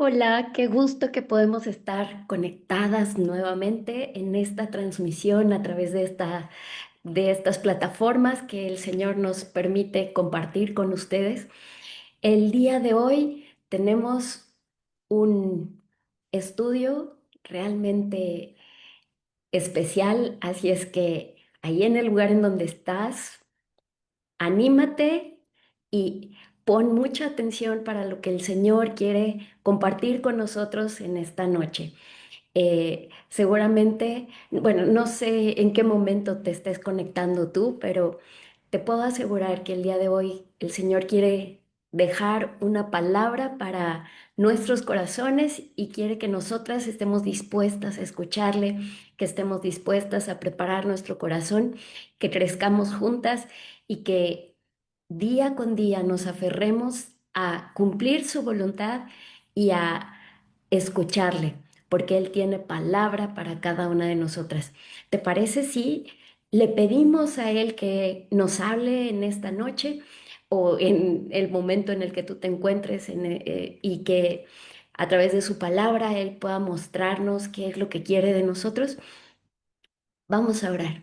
Hola, qué gusto que podemos estar conectadas nuevamente en esta transmisión a través de estas plataformas que el Señor nos permite compartir con ustedes. El día de hoy tenemos un estudio realmente especial, así es que ahí en el lugar en donde estás, anímate y pon mucha atención para lo que el Señor quiere compartir con nosotros en esta noche. Seguramente, bueno, no sé en qué momento te estés conectando tú, pero te puedo asegurar que el día de hoy el Señor quiere dejar una palabra para nuestros corazones y quiere que nosotras estemos dispuestas a escucharle, que estemos dispuestas a preparar nuestro corazón, que crezcamos juntas y que día con día nos aferremos a cumplir su voluntad y a escucharle, porque Él tiene palabra para cada una de nosotras. ¿Te parece si le pedimos a Él que nos hable en esta noche o en el momento en el que tú te encuentres y que a través de su palabra Él pueda mostrarnos qué es lo que quiere de nosotros? Vamos a orar.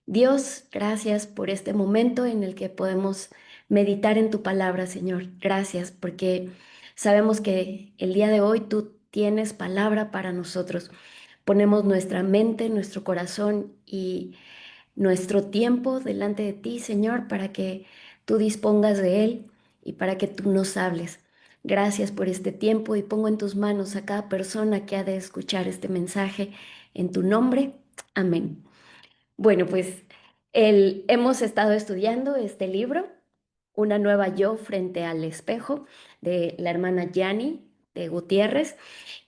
Dios, gracias por este momento en el que podemos meditar en tu palabra, Señor. Gracias porque sabemos que el día de hoy tú tienes palabra para nosotros. Ponemos nuestra mente, nuestro corazón y nuestro tiempo delante de ti, Señor, para que tú dispongas de él y para que tú nos hables. Gracias por este tiempo y pongo en tus manos a cada persona que ha de escuchar este mensaje en tu nombre. Amén. Bueno, pues hemos estado estudiando este libro, Una nueva yo frente al espejo, de la hermana Yanni de Gutiérrez,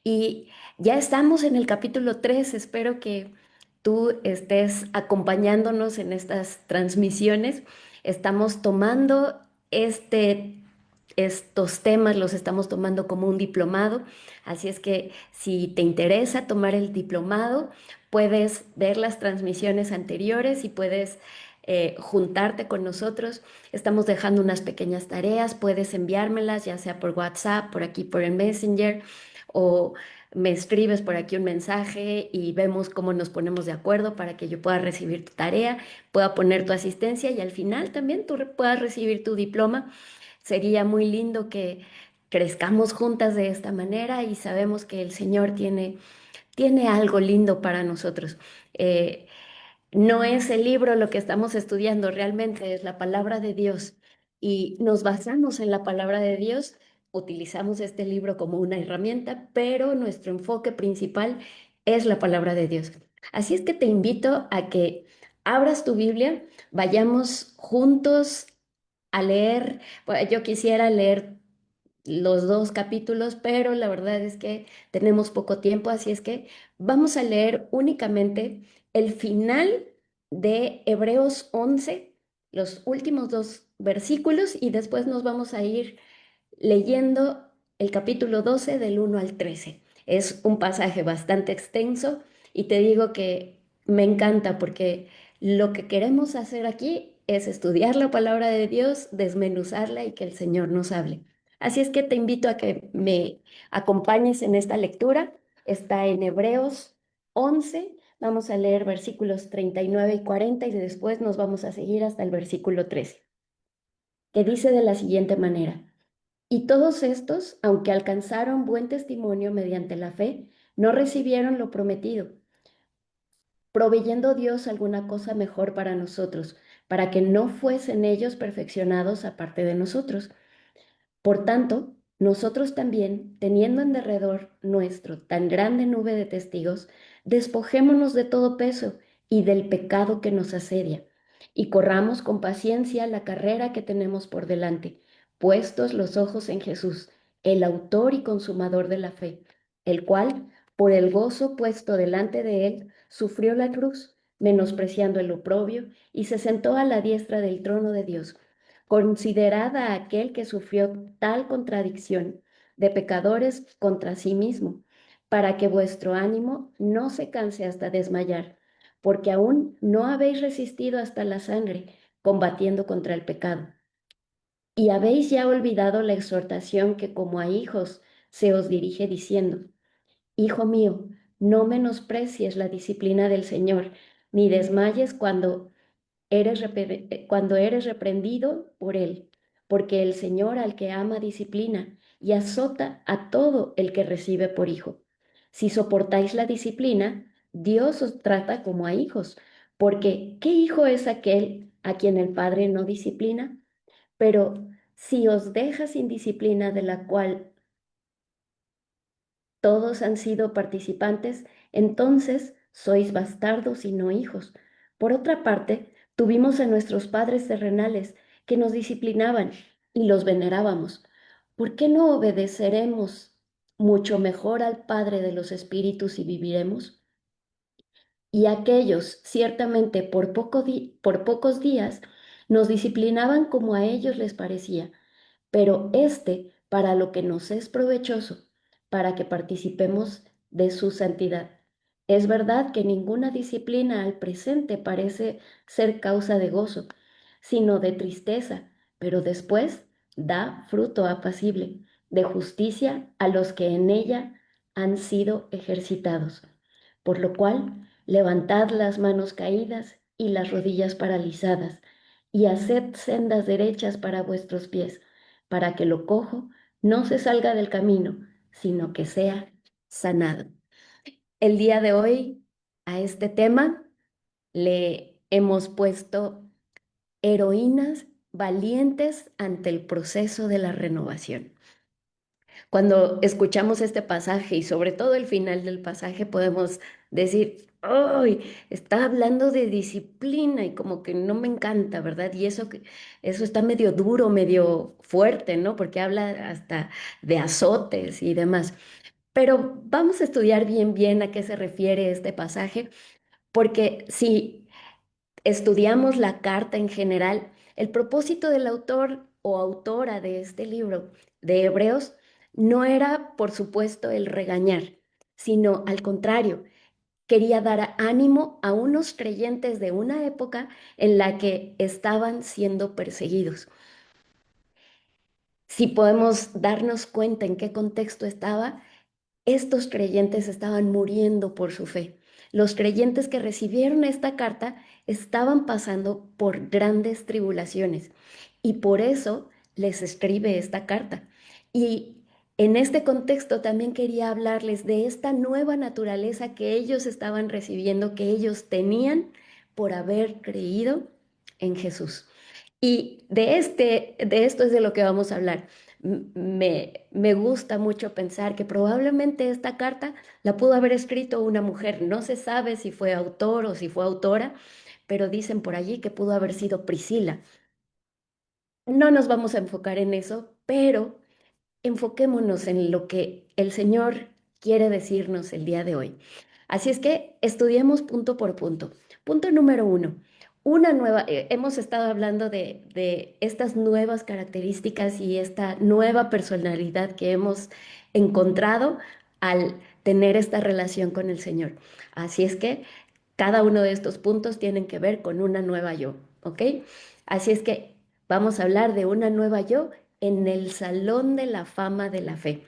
y ya estamos en el capítulo 3. Espero que tú estés acompañándonos en estas transmisiones. Estamos tomando estos temas, los estamos tomando como un diplomado, así es que si te interesa tomar el diplomado, puedes ver las transmisiones anteriores y puedes juntarte con nosotros. Estamos dejando unas pequeñas tareas, puedes enviármelas ya sea por WhatsApp, por aquí por el Messenger o me escribes por aquí un mensaje y vemos cómo nos ponemos de acuerdo para que yo pueda recibir tu tarea, pueda poner tu asistencia y al final también tú puedas recibir tu diploma. Sería muy lindo que crezcamos juntas de esta manera y sabemos que el Señor tiene algo lindo para nosotros. Eh, no es el libro lo que estamos estudiando, realmente es la palabra de Dios y nos basamos en la palabra de Dios, utilizamos este libro como una herramienta, pero nuestro enfoque principal es la palabra de Dios. Así es que te invito a que abras tu Biblia, vayamos juntos a leer. Bueno, yo quisiera leer los dos capítulos, pero la verdad es que tenemos poco tiempo, así es que vamos a leer únicamente el final de Hebreos 11, los últimos dos versículos, y después nos vamos a ir leyendo el capítulo 12 del 1 al 13. Es un pasaje bastante extenso y te digo que me encanta porque lo que queremos hacer aquí es estudiar la palabra de Dios, desmenuzarla y que el Señor nos hable. Así es que te invito a que me acompañes en esta lectura. Está en Hebreos 11. Vamos a leer versículos 39 y 40 y después nos vamos a seguir hasta el versículo 13, que dice de la siguiente manera. Y todos estos, aunque alcanzaron buen testimonio mediante la fe, no recibieron lo prometido, proveyendo Dios alguna cosa mejor para nosotros, para que no fuesen ellos perfeccionados aparte de nosotros. Por tanto, nosotros también, teniendo en derredor nuestro tan grande nube de testigos, despojémonos de todo peso y del pecado que nos asedia, y corramos con paciencia la carrera que tenemos por delante, puestos los ojos en Jesús, el autor y consumador de la fe, el cual, por el gozo puesto delante de él, sufrió la cruz, menospreciando el oprobio, y se sentó a la diestra del trono de Dios. Considerad a aquel que sufrió tal contradicción de pecadores contra sí mismo, para que vuestro ánimo no se canse hasta desmayar, porque aún no habéis resistido hasta la sangre, combatiendo contra el pecado. Y habéis ya olvidado la exhortación que como a hijos se os dirige diciendo, Hijo mío, no menosprecies la disciplina del Señor, ni desmayes cuando eres reprendido por Él, porque el Señor al que ama disciplina y azota a todo el que recibe por hijo. Si soportáis la disciplina, Dios os trata como a hijos, porque ¿qué hijo es aquel a quien el Padre no disciplina? Pero si os deja sin disciplina de la cual todos han sido participantes, entonces sois bastardos y no hijos. Por otra parte, tuvimos a nuestros padres terrenales que nos disciplinaban y los venerábamos. ¿Por qué no obedeceremos mucho mejor al Padre de los Espíritus y viviremos? Y aquellos, ciertamente por pocos días, nos disciplinaban como a ellos les parecía, pero para lo que nos es provechoso, para que participemos de su santidad. Es verdad que ninguna disciplina al presente parece ser causa de gozo, sino de tristeza, pero después da fruto apacible, de justicia a los que en ella han sido ejercitados. Por lo cual, levantad las manos caídas y las rodillas paralizadas, y haced sendas derechas para vuestros pies, para que lo cojo no se salga del camino, sino que sea sanado. El día de hoy, a este tema, le hemos puesto heroínas valientes ante el proceso de la renovación. Cuando escuchamos este pasaje y sobre todo el final del pasaje podemos decir, ¡ay! Está hablando de disciplina y como que no me encanta, ¿verdad? Y eso está medio duro, medio fuerte, ¿no? Porque habla hasta de azotes y demás. Pero vamos a estudiar bien a qué se refiere este pasaje, porque si estudiamos la carta en general, el propósito del autor o autora de este libro de Hebreos no era, por supuesto, el regañar, sino al contrario, quería dar ánimo a unos creyentes de una época en la que estaban siendo perseguidos. Si podemos darnos cuenta en qué contexto estaba, estos creyentes estaban muriendo por su fe. Los creyentes que recibieron esta carta estaban pasando por grandes tribulaciones y por eso les escribe esta carta. Y en este contexto también quería hablarles de esta nueva naturaleza que ellos estaban recibiendo, que ellos tenían por haber creído en Jesús. Y de esto es de lo que vamos a hablar. Me gusta mucho pensar que probablemente esta carta la pudo haber escrito una mujer. No se sabe si fue autor o si fue autora, pero dicen por allí que pudo haber sido Priscila. No nos vamos a enfocar en eso, pero enfoquémonos en lo que el Señor quiere decirnos el día de hoy. Así es que estudiemos punto por punto. Punto número uno, hemos estado hablando de estas nuevas características y esta nueva personalidad que hemos encontrado al tener esta relación con el Señor. Así es que cada uno de estos puntos tienen que ver con una nueva yo, ¿ok? Así es que vamos a hablar de una nueva yo en el Salón de la Fama de la Fe.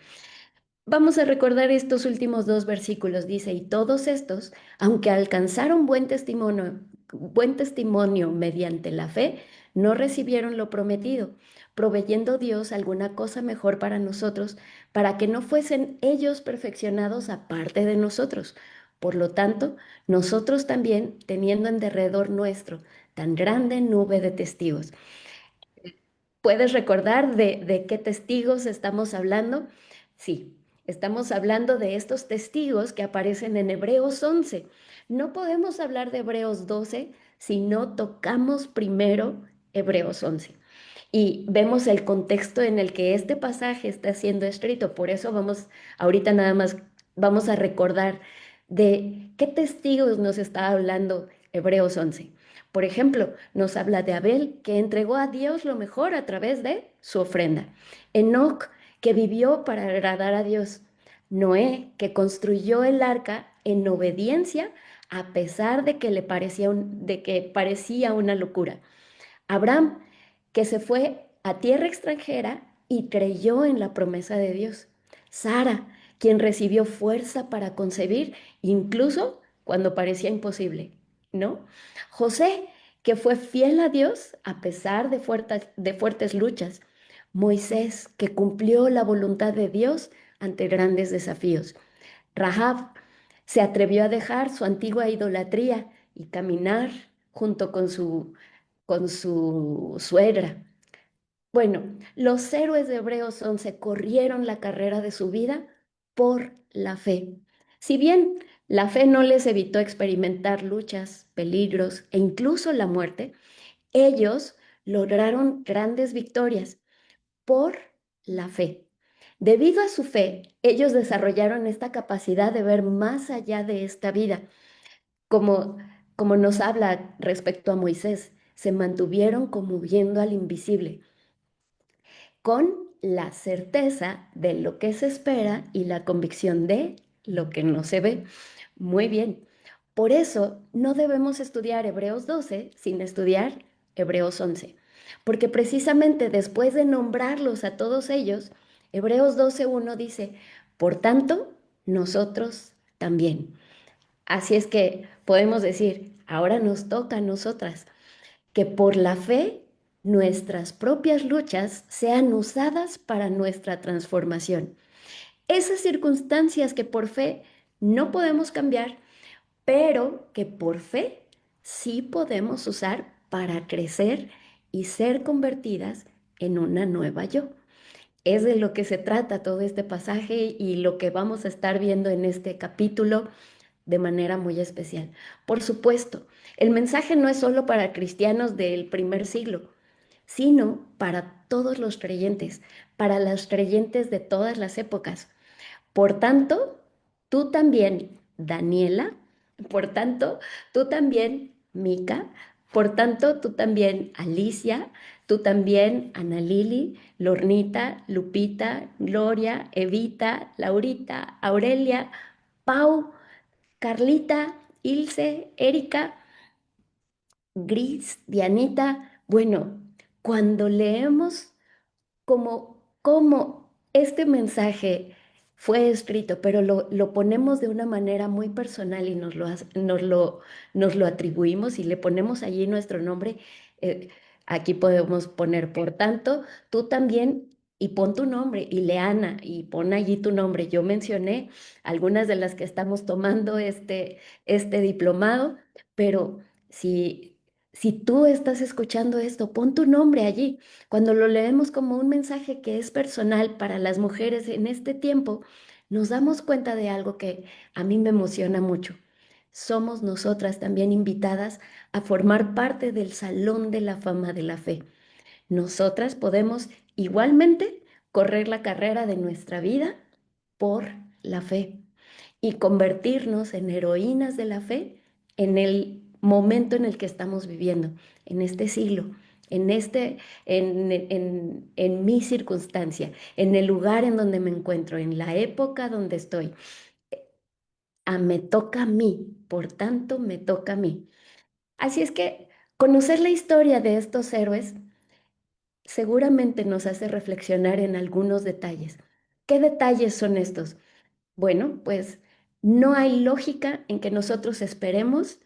Vamos a recordar estos últimos dos versículos. Dice, y todos estos, aunque alcanzaron buen testimonio mediante la fe, no recibieron lo prometido, proveyendo Dios alguna cosa mejor para nosotros, para que no fuesen ellos perfeccionados aparte de nosotros. Por lo tanto, nosotros también, teniendo en derredor nuestro tan grande nube de testigos. ¿Puedes recordar de qué testigos estamos hablando? Sí, estamos hablando de estos testigos que aparecen en Hebreos 11. No podemos hablar de Hebreos 12 si no tocamos primero Hebreos 11. Y vemos el contexto en el que este pasaje está siendo escrito. Por eso ahorita nada más vamos a recordar de qué testigos nos está hablando Hebreos 11. Por ejemplo, nos habla de Abel, que entregó a Dios lo mejor a través de su ofrenda. Enoc, que vivió para agradar a Dios. Noé, que construyó el arca en obediencia a pesar de que de que parecía una locura. Abraham, que se fue a tierra extranjera y creyó en la promesa de Dios. Sara, quien recibió fuerza para concebir, incluso cuando parecía imposible, ¿no? José, que fue fiel a Dios a pesar de fuertes luchas. Moisés, que cumplió la voluntad de Dios ante grandes desafíos. Rahab se atrevió a dejar su antigua idolatría y caminar junto con su suegra. Bueno, los héroes de Hebreos 11 corrieron la carrera de su vida por la fe. Si bien la fe no les evitó experimentar luchas, peligros e incluso la muerte, ellos lograron grandes victorias por la fe. Debido a su fe, ellos desarrollaron esta capacidad de ver más allá de esta vida, como, como nos habla respecto a Moisés, se mantuvieron como viendo al invisible con la certeza de lo que se espera y la convicción de lo que no se ve. Muy bien. Por eso no debemos estudiar Hebreos 12 sin estudiar Hebreos 11, porque precisamente después de nombrarlos a todos ellos, Hebreos 12:1 dice, por tanto, nosotros también. Así es que podemos decir, ahora nos toca a nosotras que por la fe nuestras propias luchas sean usadas para nuestra transformación. Esas circunstancias que por fe no podemos cambiar, pero que por fe sí podemos usar para crecer y ser convertidas en una nueva yo. Es de lo que se trata todo este pasaje y lo que vamos a estar viendo en este capítulo de manera muy especial. Por supuesto, el mensaje no es solo para cristianos del primer siglo, sino para todos los creyentes, para los creyentes de todas las épocas. Por tanto, tú también, Daniela, por tanto, tú también, Mica, por tanto, tú también, Alicia, tú también, Ana Lili, Lornita, Lupita, Gloria, Evita, Laurita, Aurelia, Pau, Carlita, Ilse, Erika, Gris, Dianita. Bueno, cuando leemos como este mensaje fue escrito, pero lo ponemos de una manera muy personal y nos lo atribuimos y le ponemos allí nuestro nombre, eh, aquí podemos poner, por tanto, tú también, y pon tu nombre, y Leana, y pon allí tu nombre. Yo mencioné algunas de las que estamos tomando este diplomado, pero si, si tú estás escuchando esto, pon tu nombre allí. Cuando lo leemos como un mensaje que es personal para las mujeres en este tiempo, nos damos cuenta de algo que a mí me emociona mucho. Somos nosotras también invitadas a formar parte del Salón de la Fama de la Fe. Nosotras podemos igualmente correr la carrera de nuestra vida por la fe y convertirnos en heroínas de la fe en el momento en el que estamos viviendo, en este siglo, en mi circunstancia, en el lugar en donde me encuentro, en la época donde estoy. Me toca a mí, por tanto, me toca a mí. Así es que conocer la historia de estos héroes seguramente nos hace reflexionar en algunos detalles. ¿Qué detalles son estos? Bueno, pues no hay lógica en que nosotros esperemos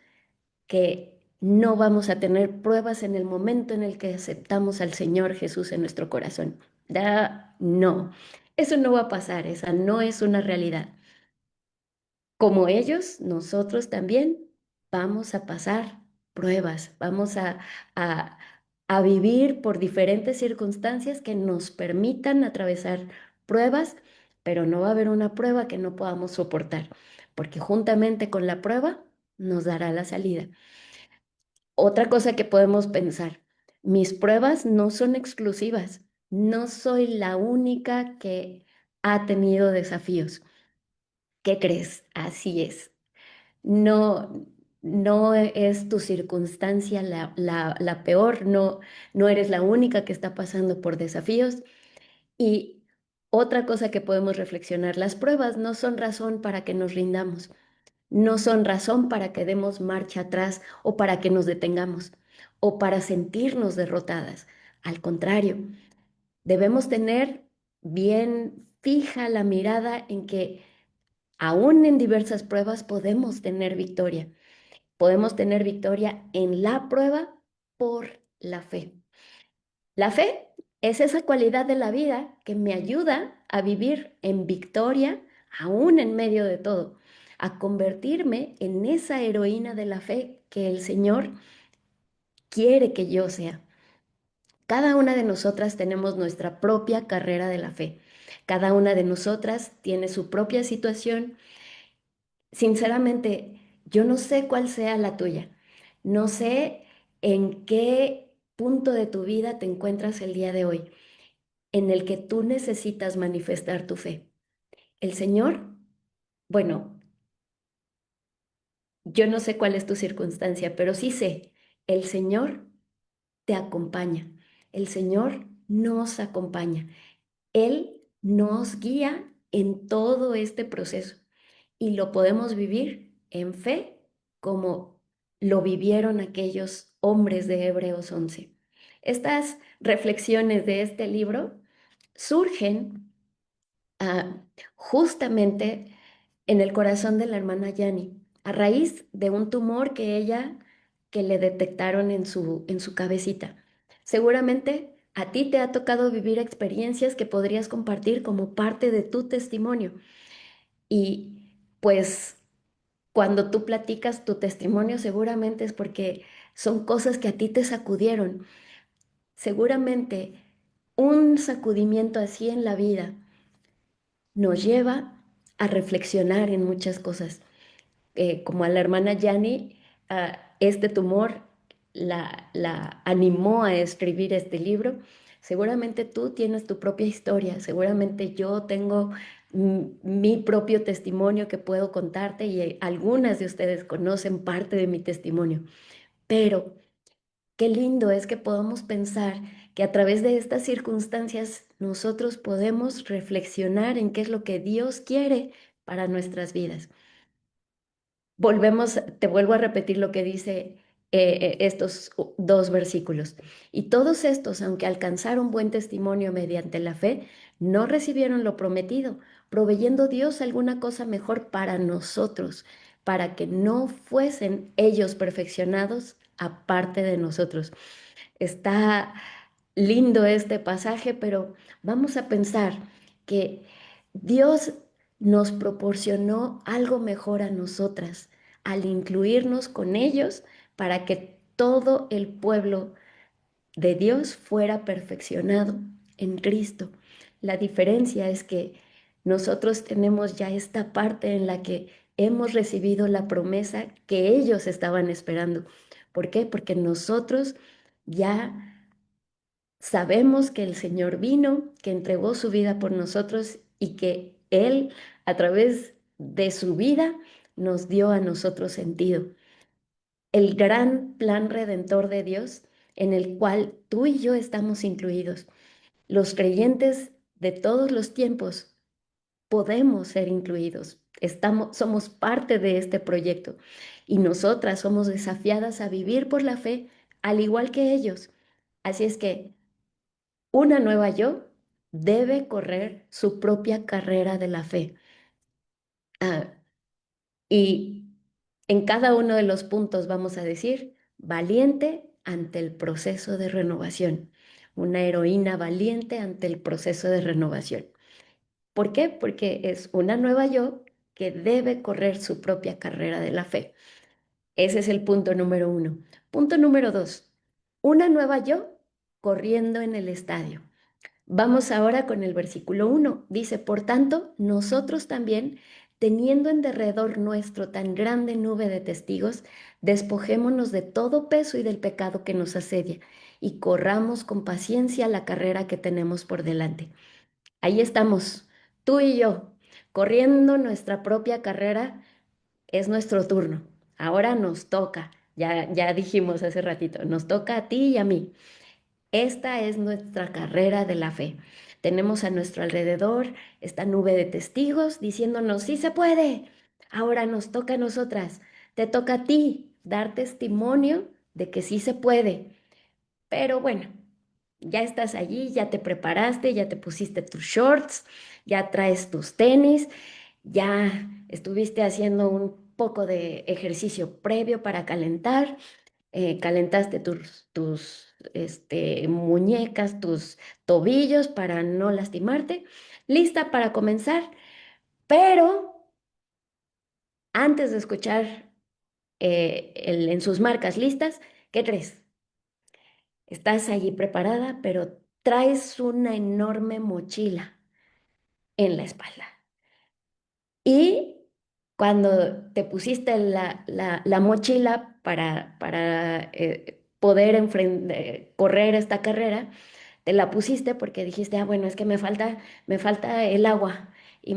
que no vamos a tener pruebas en el momento en el que aceptamos al Señor Jesús en nuestro corazón. No, eso no va a pasar, esa no es una realidad. Como ellos, nosotros también vamos a pasar pruebas, a, a vivir por diferentes circunstancias que nos permitan atravesar pruebas, pero no va a haber una prueba que no podamos soportar, porque juntamente con la prueba nos dará la salida. Otra cosa que podemos pensar, mis pruebas no son exclusivas, no soy la única que ha tenido desafíos. ¿Qué crees? Así es. No, no es tu circunstancia la peor, no eres la única que está pasando por desafíos. Y otra cosa que podemos reflexionar, las pruebas no son razón para que nos rindamos, no son razón para que demos marcha atrás o para que nos detengamos o para sentirnos derrotadas. Al contrario, debemos tener bien fija la mirada en que aún en diversas pruebas podemos tener victoria. Podemos tener victoria en la prueba por la fe. La fe es esa cualidad de la vida que me ayuda a vivir en victoria aún en medio de todo, a convertirme en esa heroína de la fe que el Señor quiere que yo sea. Cada una de nosotras tenemos nuestra propia carrera de la fe. Cada una de nosotras tiene su propia situación. Sinceramente, yo no sé cuál sea la tuya. No sé en qué punto de tu vida te encuentras el día de hoy, en el que tú necesitas manifestar tu fe. El Señor, bueno, yo no sé cuál es tu circunstancia, pero sí sé, el Señor te acompaña. El Señor nos acompaña. Él nos guía en todo este proceso y lo podemos vivir en fe como lo vivieron aquellos hombres de Hebreos 11. Estas reflexiones de este libro surgen ah, justamente en el corazón de la hermana Yani, a raíz de un tumor que le detectaron en su cabecita. Seguramente a ti te ha tocado vivir experiencias que podrías compartir como parte de tu testimonio. Y pues cuando tú platicas tu testimonio, seguramente es porque son cosas que a ti te sacudieron. Seguramente un sacudimiento así en la vida nos lleva a reflexionar en muchas cosas. Como a la hermana Yani, este tumor la animó a escribir este libro. Seguramente tú tienes tu propia historia, seguramente yo tengo mi propio testimonio que puedo contarte y algunas de ustedes conocen parte de mi testimonio, pero qué lindo es que podamos pensar que a través de estas circunstancias nosotros podemos reflexionar en qué es lo que Dios quiere para nuestras vidas. Volvemos, te vuelvo a repetir lo que dice estos dos versículos. Y todos estos, aunque alcanzaron buen testimonio mediante la fe, no recibieron lo prometido, proveyendo Dios alguna cosa mejor para nosotros, para que no fuesen ellos perfeccionados aparte de nosotros. Está lindo este pasaje, pero vamos a pensar que Dios nos proporcionó algo mejor a nosotras al incluirnos con ellos para que todo el pueblo de Dios fuera perfeccionado en Cristo. La diferencia es que nosotros tenemos ya esta parte en la que hemos recibido la promesa que ellos estaban esperando. ¿Por qué? Porque nosotros ya sabemos que el Señor vino, que entregó su vida por nosotros y que Él, a través de su vida, nos dio a nosotros sentido. El gran plan redentor de Dios en el cual tú y yo estamos incluidos. Los creyentes de todos los tiempos podemos ser incluidos. Somos parte de este proyecto y nosotras somos desafiadas a vivir por la fe al igual que ellos. Así es que una nueva yo debe correr su propia carrera de la fe. Ah, y en cada uno de los puntos vamos a decir, valiente ante el proceso de renovación. Una heroína valiente ante el proceso de renovación. ¿Por qué? Porque es una nueva yo que debe correr su propia carrera de la fe. Ese es el punto número uno. Punto número dos, una nueva yo corriendo en el estadio. Vamos ahora con el versículo uno. Dice, por tanto, nosotros también, teniendo en derredor nuestro tan grande nube de testigos, despojémonos de todo peso y del pecado que nos asedia, y corramos con paciencia la carrera que tenemos por delante. Ahí estamos, tú y yo, corriendo nuestra propia carrera, es nuestro turno. Ahora nos toca, ya dijimos hace ratito, nos toca a ti y a mí. Esta es nuestra carrera de la fe. Tenemos a nuestro alrededor esta nube de testigos diciéndonos, sí se puede. Ahora nos toca a nosotras, te toca a ti dar testimonio de que sí se puede. Pero bueno, Ya estás allí, ya te preparaste, ya te pusiste tus shorts, ya traes tus tenis, ya estuviste haciendo un poco de ejercicio previo para calentar, calentaste tus muñecas, tus tobillos para no lastimarte, lista para comenzar, pero antes de escuchar en sus marcas listas, ¿qué crees? Estás allí preparada, pero traes una enorme mochila en la espalda. Y cuando te pusiste la mochila para poder correr esta carrera, te la pusiste porque dijiste, ah, bueno, es que me falta el agua y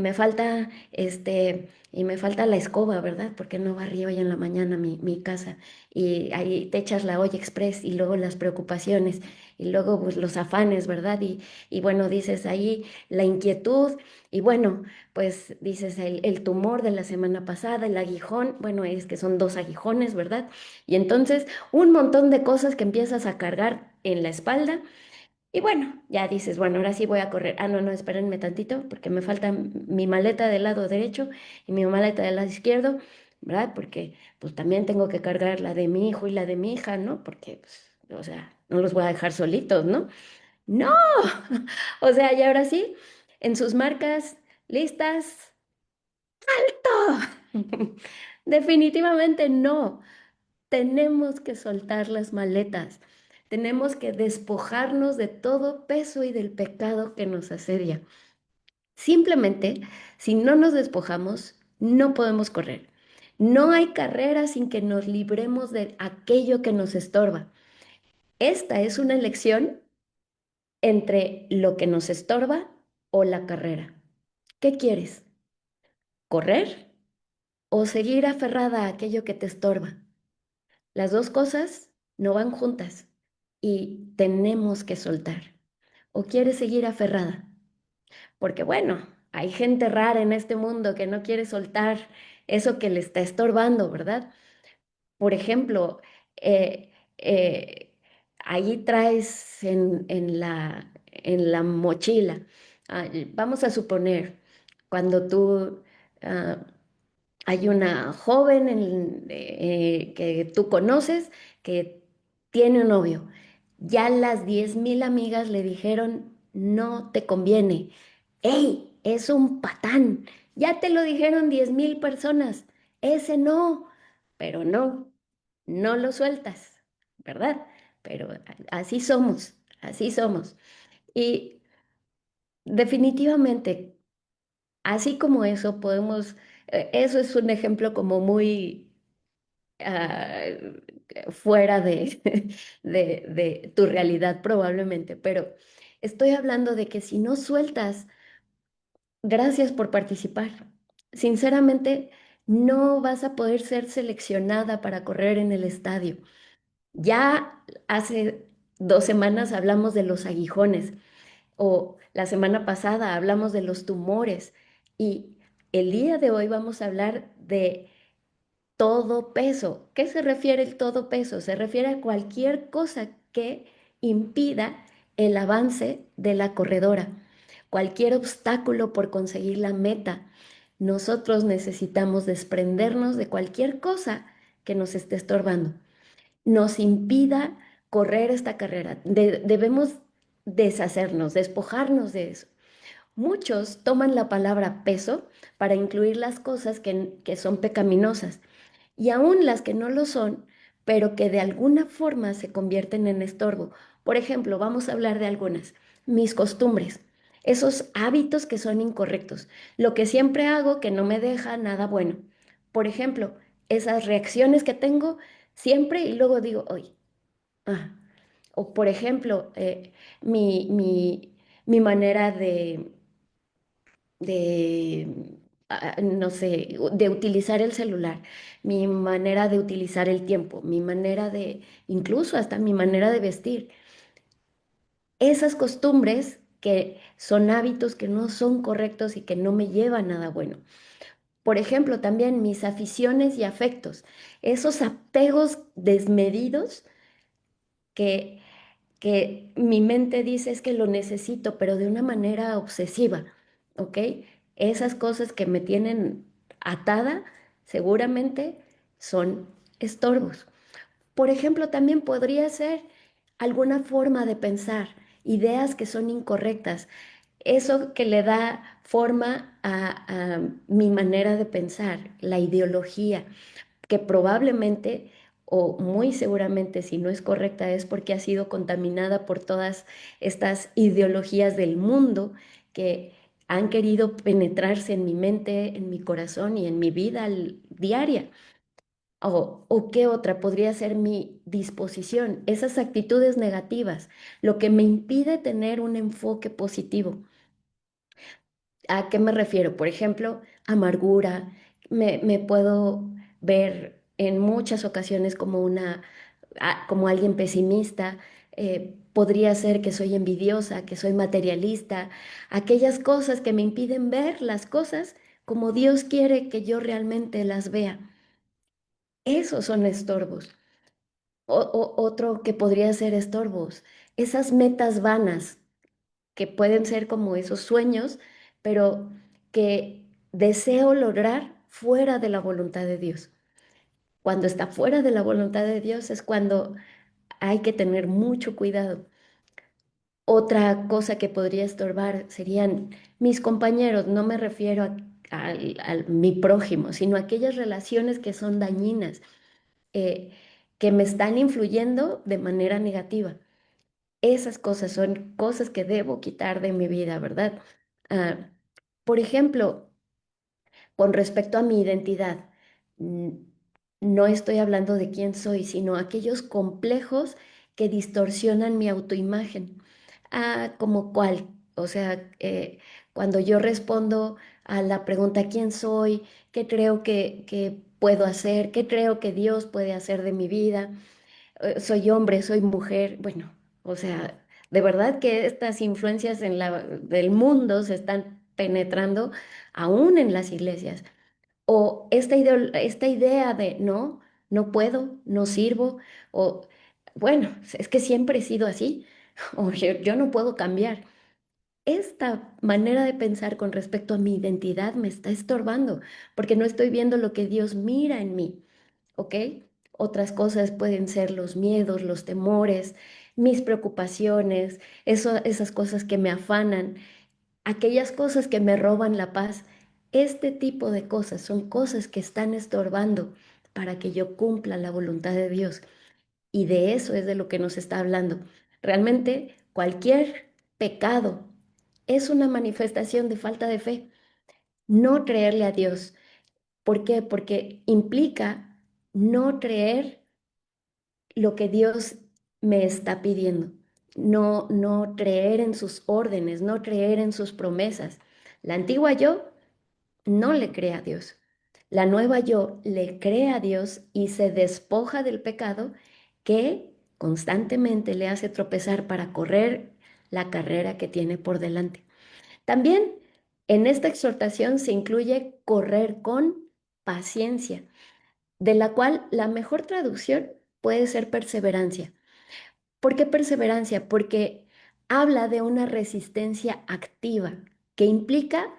y me falta la escoba, ¿verdad? Porque no barrí hoy en la mañana mi casa. Y ahí te echas la olla express y luego las preocupaciones y luego pues, los afanes, ¿verdad? Y bueno, dices ahí la inquietud y bueno, pues dices el tumor de la semana pasada, el aguijón, bueno, es que son dos aguijones, ¿verdad? Y entonces un montón de cosas que empiezas a cargar en la espalda y bueno, ya dices, bueno, ahora sí voy a correr. Ah, no, no, espérenme tantito, porque me falta mi maleta del lado derecho y mi maleta del lado izquierdo, ¿verdad? Porque pues también tengo que cargar la de mi hijo y la de mi hija, ¿no? Porque, pues, o sea, no los voy a dejar solitos, ¿no? No, o sea, y ahora sí, en sus marcas, listas, definitivamente no. Tenemos que soltar las maletas. Tenemos que despojarnos de todo peso y del pecado que nos asedia. Simplemente, si no nos despojamos, no podemos correr. No hay carrera sin que nos libremos de aquello que nos estorba. Esta es una elección entre lo que nos estorba o la carrera. ¿Qué quieres? ¿Correr o seguir aferrada a aquello que te estorba? Las dos cosas no van juntas y tenemos que soltar. ¿O quieres seguir aferrada? Porque bueno, hay gente rara en este mundo que no quiere soltar eso que le está estorbando, ¿verdad? Por ejemplo, eh, eh, ahí traes en la mochila, vamos a suponer, cuando tú ah, hay una joven que tú conoces que tiene un novio. Ya las 10,000 amigas le dijeron, no te conviene. ¡Ey! Es un patán. Ya te lo dijeron 10,000 personas. Ese no. Pero no, no lo sueltas, ¿verdad? Pero así somos, así somos. Y definitivamente, así como eso, eso es un ejemplo como muy ah, fuera de tu realidad probablemente, pero estoy hablando de que si no sueltas, gracias por participar. Sinceramente, no vas a poder ser seleccionada para correr en el estadio. Ya hace 2 semanas hablamos de los aguijones o la semana pasada hablamos de los tumores y el día de hoy vamos a hablar de todo peso. ¿Qué se refiere el todo peso? Se refiere a cualquier cosa que impida el avance de la corredora, cualquier obstáculo por conseguir la meta. Nosotros necesitamos desprendernos de cualquier cosa que nos esté estorbando, nos impida correr esta carrera. Debemos deshacernos, despojarnos de eso. Muchos toman la palabra peso para incluir las cosas que son pecaminosas y aún las que no lo son, pero que de alguna forma se convierten en estorbo. Por ejemplo, vamos a hablar de algunas. Mis costumbres, esos hábitos que son incorrectos, lo que siempre hago que no me deja nada bueno. Por ejemplo, esas reacciones que tengo siempre y luego digo, oye, ah. O por ejemplo, mi, mi, mi manera no sé, de utilizar el celular, mi manera de utilizar el tiempo, incluso hasta mi manera de vestir. Esas costumbres que son hábitos que no son correctos y que no me llevan a nada bueno. Por ejemplo, también mis aficiones y afectos, esos apegos desmedidos que que mi mente dice es que lo necesito, pero de una manera obsesiva, ¿ok? Esas cosas que me tienen atada seguramente son estorbos. Por ejemplo, también podría ser alguna forma de pensar, ideas que son incorrectas, eso que le da forma a mi manera de pensar, la ideología que probablemente o muy seguramente si no es correcta es porque ha sido contaminada por todas estas ideologías del mundo que han querido penetrarse en mi mente, en mi corazón y en mi vida diaria. O qué otra podría ser mi disposición, esas actitudes negativas, lo que me impide tener un enfoque positivo. ¿A qué me refiero? Por ejemplo, amargura. Me puedo ver en muchas ocasiones como como alguien pesimista. Podría ser que soy envidiosa, que soy materialista, aquellas cosas que me impiden ver las cosas como Dios quiere que yo realmente las vea. Esos son estorbos. Otro que podría ser estorbos, esas metas vanas que pueden ser como esos sueños, pero que deseo lograr fuera de la voluntad de Dios. Cuando está fuera de la voluntad de Dios es cuando hay que tener mucho cuidado. Otra cosa que podría estorbar serían mis compañeros, no me refiero a mi prójimo, sino a aquellas relaciones que son dañinas, eh, que me están influyendo de manera negativa. Esas cosas son cosas que debo quitar de mi vida, ¿verdad? Ah, por ejemplo, con respecto a mi identidad, mm, no estoy hablando de quién soy, sino aquellos complejos que distorsionan mi autoimagen. ¿Como cuál? O sea, cuando yo respondo a la pregunta ¿quién soy? ¿Qué creo que puedo hacer? ¿Qué creo que Dios puede hacer de mi vida? Soy hombre, soy mujer, bueno, o sea, de verdad que estas influencias del mundo se están penetrando aún en las iglesias. O esta idea de no, no puedo, no sirvo, o bueno, es que siempre he sido así, o yo no puedo cambiar. Esta manera de pensar con respecto a mi identidad me está estorbando, porque no estoy viendo lo que Dios mira en mí. ¿Ok? Otras cosas pueden ser los miedos, los temores, mis preocupaciones, esas cosas que me afanan, aquellas cosas que me roban la paz. Este tipo de cosas son cosas que están estorbando para que yo cumpla la voluntad de Dios. Y de eso es de lo que nos está hablando. Realmente cualquier pecado es una manifestación de falta de fe. No creerle a Dios. ¿Por qué? Porque implica no creer lo que Dios me está pidiendo, no creer en sus órdenes, no creer en sus promesas. La antigua yo no le cree a Dios. La nueva yo le cree a Dios y se despoja del pecado que constantemente le hace tropezar para correr la carrera que tiene por delante. También en esta exhortación se incluye correr con paciencia, de la cual la mejor traducción puede ser perseverancia. ¿Por qué perseverancia? Porque habla de una resistencia activa que implica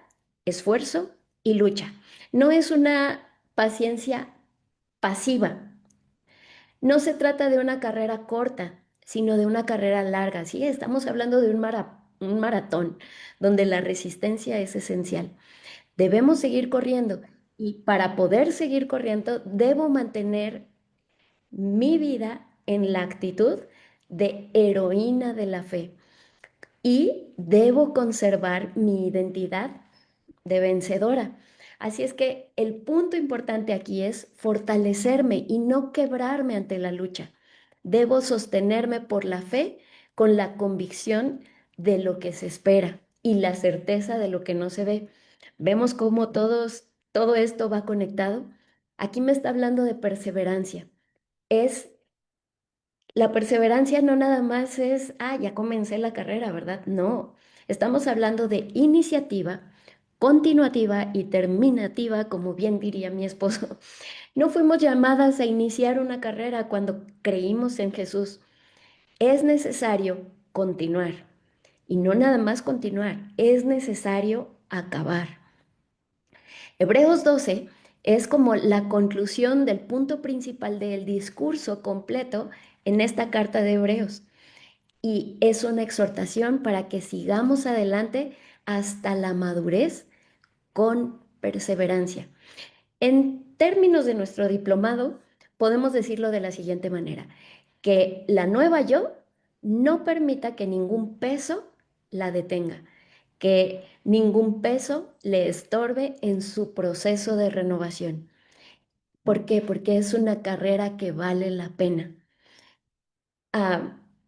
esfuerzo y lucha. No es una paciencia pasiva. No se trata de una carrera corta, sino de una carrera larga. Sí, estamos hablando de un maratón donde la resistencia es esencial. Debemos seguir corriendo y para poder seguir corriendo debo mantener mi vida en la actitud de heroína de la fe y debo conservar mi identidad de vencedora. Así es que el punto importante aquí es fortalecerme y no quebrarme ante la lucha. Debo sostenerme por la fe con la convicción de lo que se espera y la certeza de lo que no se ve. Vemos cómo todo esto va conectado. Aquí me está hablando de perseverancia. Es la perseverancia no nada más es, ya comencé la carrera, ¿verdad? No, estamos hablando de iniciativa, continuativa y terminativa, como bien diría mi esposo. No fuimos llamadas a iniciar una carrera cuando creímos en Jesús. Es necesario continuar y no nada más continuar, es necesario acabar. Hebreos 12 es como la conclusión del punto principal del discurso completo en esta carta de Hebreos y es una exhortación para que sigamos adelante hasta la madurez con perseverancia. En términos de nuestro diplomado, podemos decirlo de la siguiente manera, que la nueva yo no permita que ningún peso la detenga, que ningún peso le estorbe en su proceso de renovación. ¿Por qué? Porque es una carrera que vale la pena.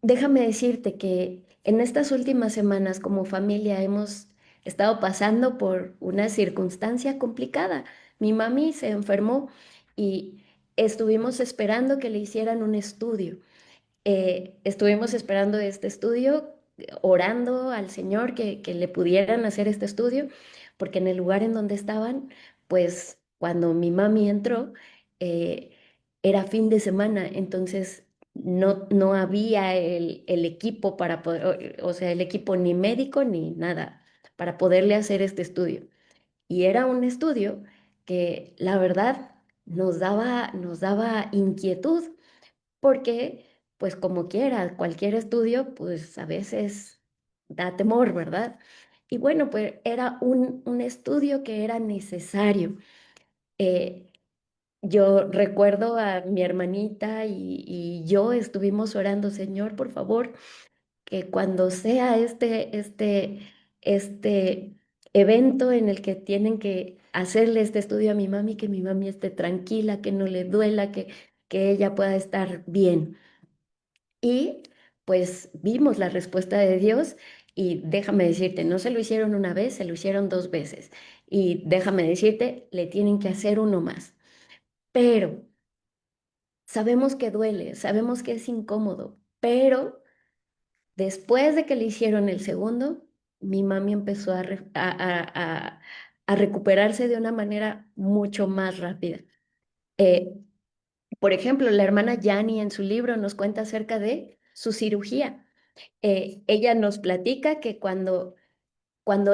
Déjame decirte que en estas últimas semanas como familia hemos estado pasando por una circunstancia complicada. Mi mami se enfermó y estuvimos esperando que le hicieran un estudio. Estuvimos esperando este estudio, orando al Señor que le pudieran hacer este estudio, porque en el lugar en donde estaban, pues cuando mi mami entró, eh, era fin de semana, entonces no había el equipo para poder, o sea, el equipo ni médico ni nada, para poderle hacer este estudio. Y era un estudio que la verdad nos daba inquietud porque, pues como quiera, cualquier estudio, pues a veces da temor, ¿verdad? Y bueno, pues era un estudio que era necesario. Eh, yo recuerdo a mi hermanita y yo estuvimos orando, Señor, por favor, que cuando sea este evento en el que tienen que hacerle este estudio a mi mami, que mi mami esté tranquila, que no le duela, que ella pueda estar bien. Y pues vimos la respuesta de Dios y déjame decirte, no se lo hicieron una vez, se lo hicieron dos veces. Y déjame decirte, le tienen que hacer uno más. Pero sabemos que duele, sabemos que es incómodo, pero después de que le hicieron el segundo, mi mami empezó a recuperarse de una manera mucho más rápida. Eh, por ejemplo, la hermana Yani en su libro nos cuenta acerca de su cirugía. Ella nos platica que cuando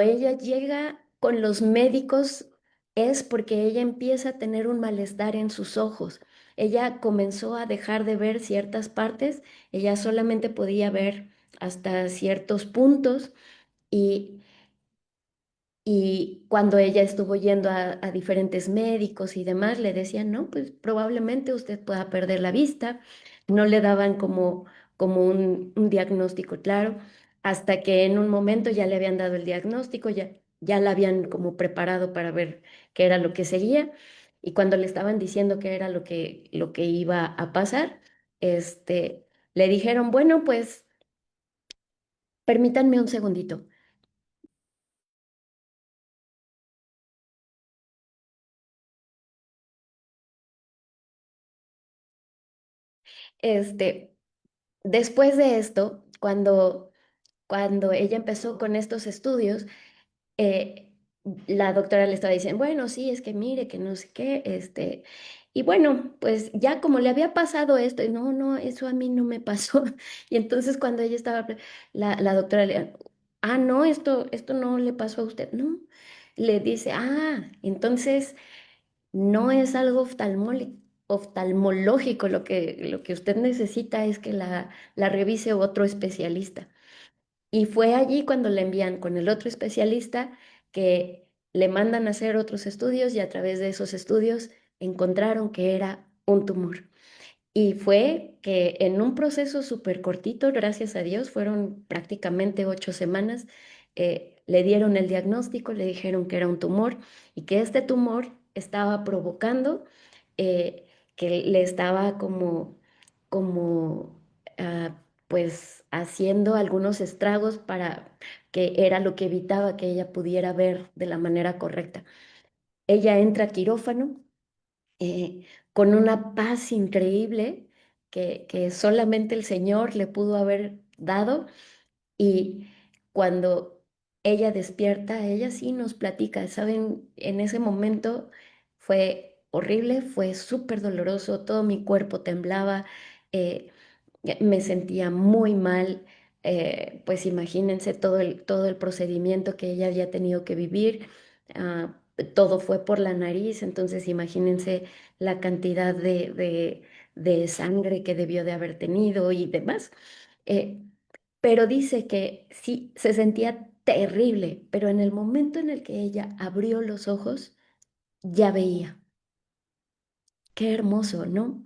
ella llega con los médicos es porque ella empieza a tener un malestar en sus ojos. Ella comenzó a dejar de ver ciertas partes, ella solamente podía ver hasta ciertos puntos y y cuando ella estuvo yendo a diferentes médicos y demás, le decían, no, pues probablemente usted pueda perder la vista. No le daban como un diagnóstico claro, hasta que en un momento ya le habían dado el diagnóstico, ya la habían como preparado para ver qué era lo que seguía. Y cuando le estaban diciendo qué era lo que iba a pasar, le dijeron, bueno, pues permítanme un segundito. Este, Después de esto, cuando ella empezó con estos estudios, eh, la doctora le estaba diciendo, bueno, sí, es que mire, que no sé qué, y bueno, pues ya como le había pasado esto, y no, no, eso a mí no me pasó. Y entonces cuando ella estaba, la doctora le, no, esto no le pasó a usted, no. Le dice, entonces no es algo oftalmológico, lo que usted necesita es que la revise otro especialista. Y fue allí cuando le envían con el otro especialista que le mandan a hacer otros estudios y a través de esos estudios encontraron que era un tumor. Y fue que en un proceso súper cortito, gracias a Dios, fueron prácticamente 8 semanas, le dieron el diagnóstico, le dijeron que era un tumor y que este tumor estaba provocando, que le estaba como pues haciendo algunos estragos para que era lo que evitaba que ella pudiera ver de la manera correcta. Ella entra a quirófano con una paz increíble que solamente el Señor le pudo haber dado y cuando ella despierta, ella sí nos platica, ¿saben? En ese momento fue horrible, fue súper doloroso, todo mi cuerpo temblaba. Me sentía muy mal, pues imagínense todo el procedimiento que ella había tenido que vivir. ah, Todo fue por la nariz, entonces imagínense la cantidad de sangre que debió de haber tenido y demás. Eh, pero dice que sí, se sentía terrible, pero en el momento en el que ella abrió los ojos, ya veía. Qué hermoso, ¿no?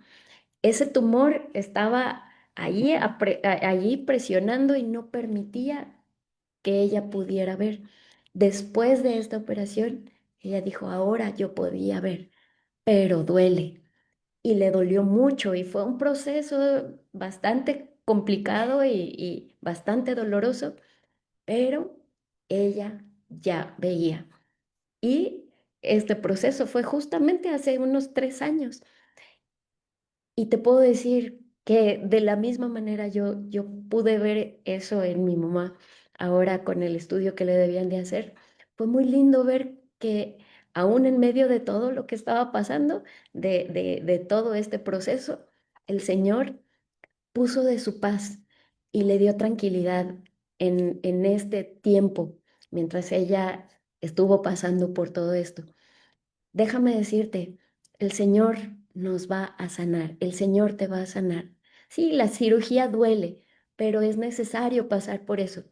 Ese tumor estaba allí presionando y no permitía que ella pudiera ver. Después de esta operación, ella dijo, ahora yo podía ver, pero duele. Y le dolió mucho y fue un proceso bastante complicado y bastante doloroso, pero ella ya veía. Y este proceso fue justamente hace unos 3 años. Y te puedo decir que de la misma manera yo pude ver eso en mi mamá ahora con el estudio que le debían de hacer. Fue muy lindo ver que aún en medio de todo lo que estaba pasando, de todo este proceso, el Señor puso de su paz y le dio tranquilidad en este tiempo mientras ella estuvo pasando por todo esto. Déjame decirte, el Señor nos va a sanar, el Señor te va a sanar. Sí, la cirugía duele, pero es necesario pasar por eso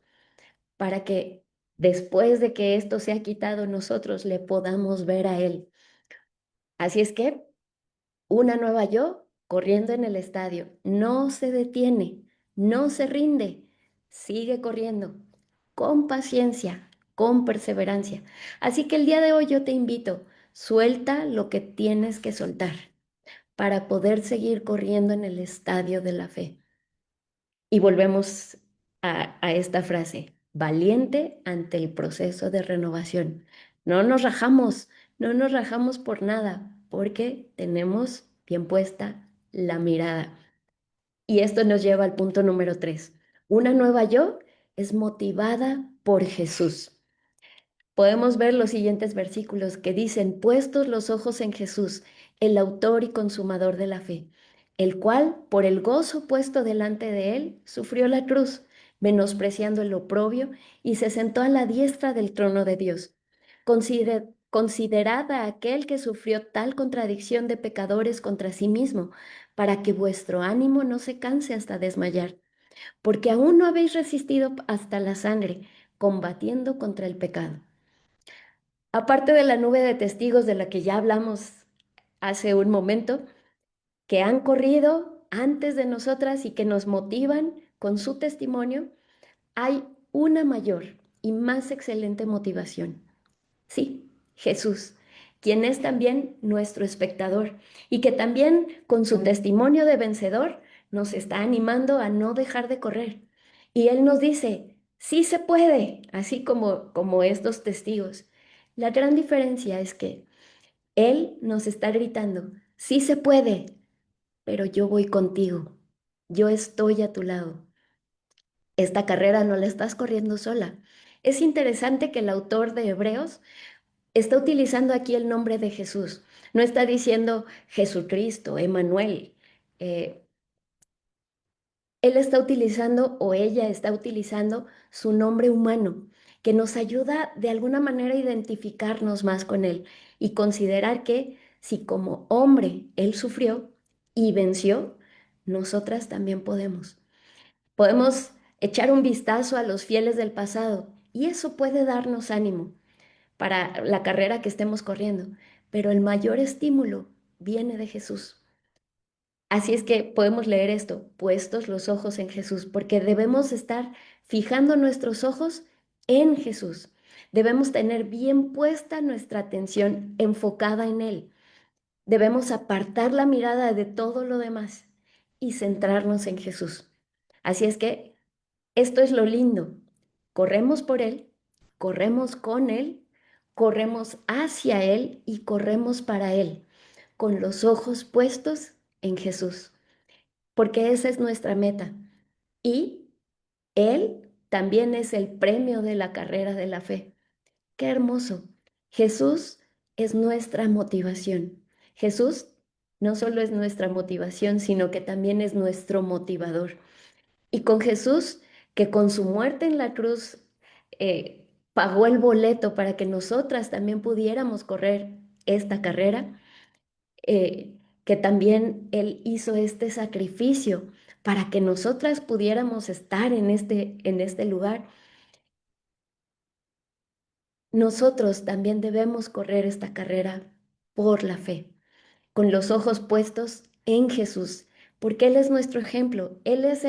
para que después de que esto se ha quitado, nosotros le podamos ver a Él. Así es que una nueva yo corriendo en el estadio, no se detiene, no se rinde, sigue corriendo con paciencia, con perseverancia. Así que el día de hoy yo te invito, suelta lo que tienes que soltar para poder seguir corriendo en el estadio de la fe. Y volvemos a esta frase, valiente ante el proceso de renovación. No nos rajamos por nada, porque tenemos bien puesta la mirada. Y esto nos lleva al punto número 3. Una nueva yo es motivada por Jesús. Podemos ver los siguientes versículos que dicen, puestos los ojos en Jesús, el autor y consumador de la fe, el cual, por el gozo puesto delante de él, sufrió la cruz, menospreciando el oprobio, y se sentó a la diestra del trono de Dios. Considerad a aquel que sufrió tal contradicción de pecadores contra sí mismo, para que vuestro ánimo no se canse hasta desmayar, porque aún no habéis resistido hasta la sangre, combatiendo contra el pecado. Aparte de la nube de testigos de la que ya hablamos hace un momento, que han corrido antes de nosotras y que nos motivan con su testimonio, hay una mayor y más excelente motivación. Sí, Jesús, quien es también nuestro espectador y que también con su testimonio de vencedor nos está animando a no dejar de correr. Y Él nos dice, sí se puede, así como estos testigos. La gran diferencia es que Él nos está gritando, sí se puede, pero yo voy contigo, yo estoy a tu lado. Esta carrera no la estás corriendo sola. Es interesante que el autor de Hebreos está utilizando aquí el nombre de Jesús. No está diciendo Jesucristo, Emanuel. Eh, Él está utilizando o ella está utilizando su nombre humano, que nos ayuda de alguna manera a identificarnos más con Él y considerar que si como hombre Él sufrió y venció, nosotras también podemos. Podemos echar un vistazo a los fieles del pasado y eso puede darnos ánimo para la carrera que estemos corriendo, pero el mayor estímulo viene de Jesús. Así es que podemos leer esto, puestos los ojos en Jesús, porque debemos estar fijando nuestros ojos en Jesús. Debemos tener bien puesta nuestra atención enfocada en Él. Debemos apartar la mirada de todo lo demás y centrarnos en Jesús. Así es que esto es lo lindo. Corremos por Él, corremos con Él, corremos hacia Él y corremos para Él, con los ojos puestos en Jesús, porque esa es nuestra meta. Y Él también es el premio de la carrera de la fe. Qué hermoso. Jesús es nuestra motivación. Jesús no solo es nuestra motivación, sino que también es nuestro motivador. Y con Jesús, que con su muerte en la cruz pagó el boleto para que nosotras también pudiéramos correr esta carrera, que también Él hizo este sacrificio para que nosotras pudiéramos estar en este lugar. Nosotros también debemos correr esta carrera por la fe, con los ojos puestos en Jesús, porque Él es nuestro ejemplo, Él es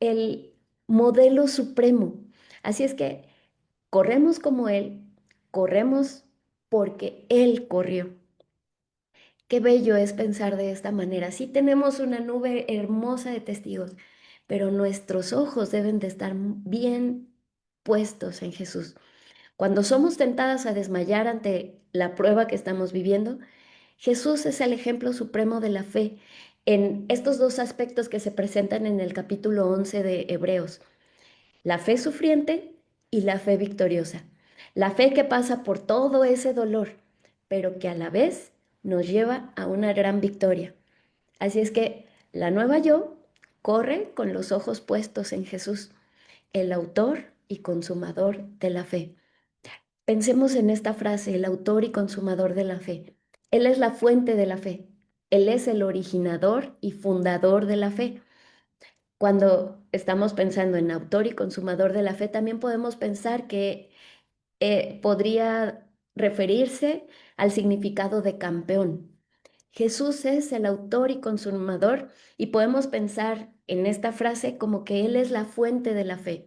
el modelo supremo. Así es que corremos como Él, corremos porque Él corrió. Qué bello es pensar de esta manera. Sí tenemos una nube hermosa de testigos, pero nuestros ojos deben de estar bien puestos en Jesús. Cuando somos tentadas a desmayar ante la prueba que estamos viviendo, Jesús es el ejemplo supremo de la fe en estos dos aspectos que se presentan en el capítulo 11 de Hebreos: la fe sufriente y la fe victoriosa. La fe que pasa por todo ese dolor, pero que a la vez nos lleva a una gran victoria. Así es que la nueva yo corre con los ojos puestos en Jesús, el autor y consumador de la fe. Pensemos en esta frase: el autor y consumador de la fe. Él es la fuente de la fe. Él es el originador y fundador de la fe. Cuando estamos pensando en autor y consumador de la fe, también podemos pensar que podría referirse al significado de campeón. Jesús es el autor y consumador, y podemos pensar en esta frase como que Él es la fuente de la fe.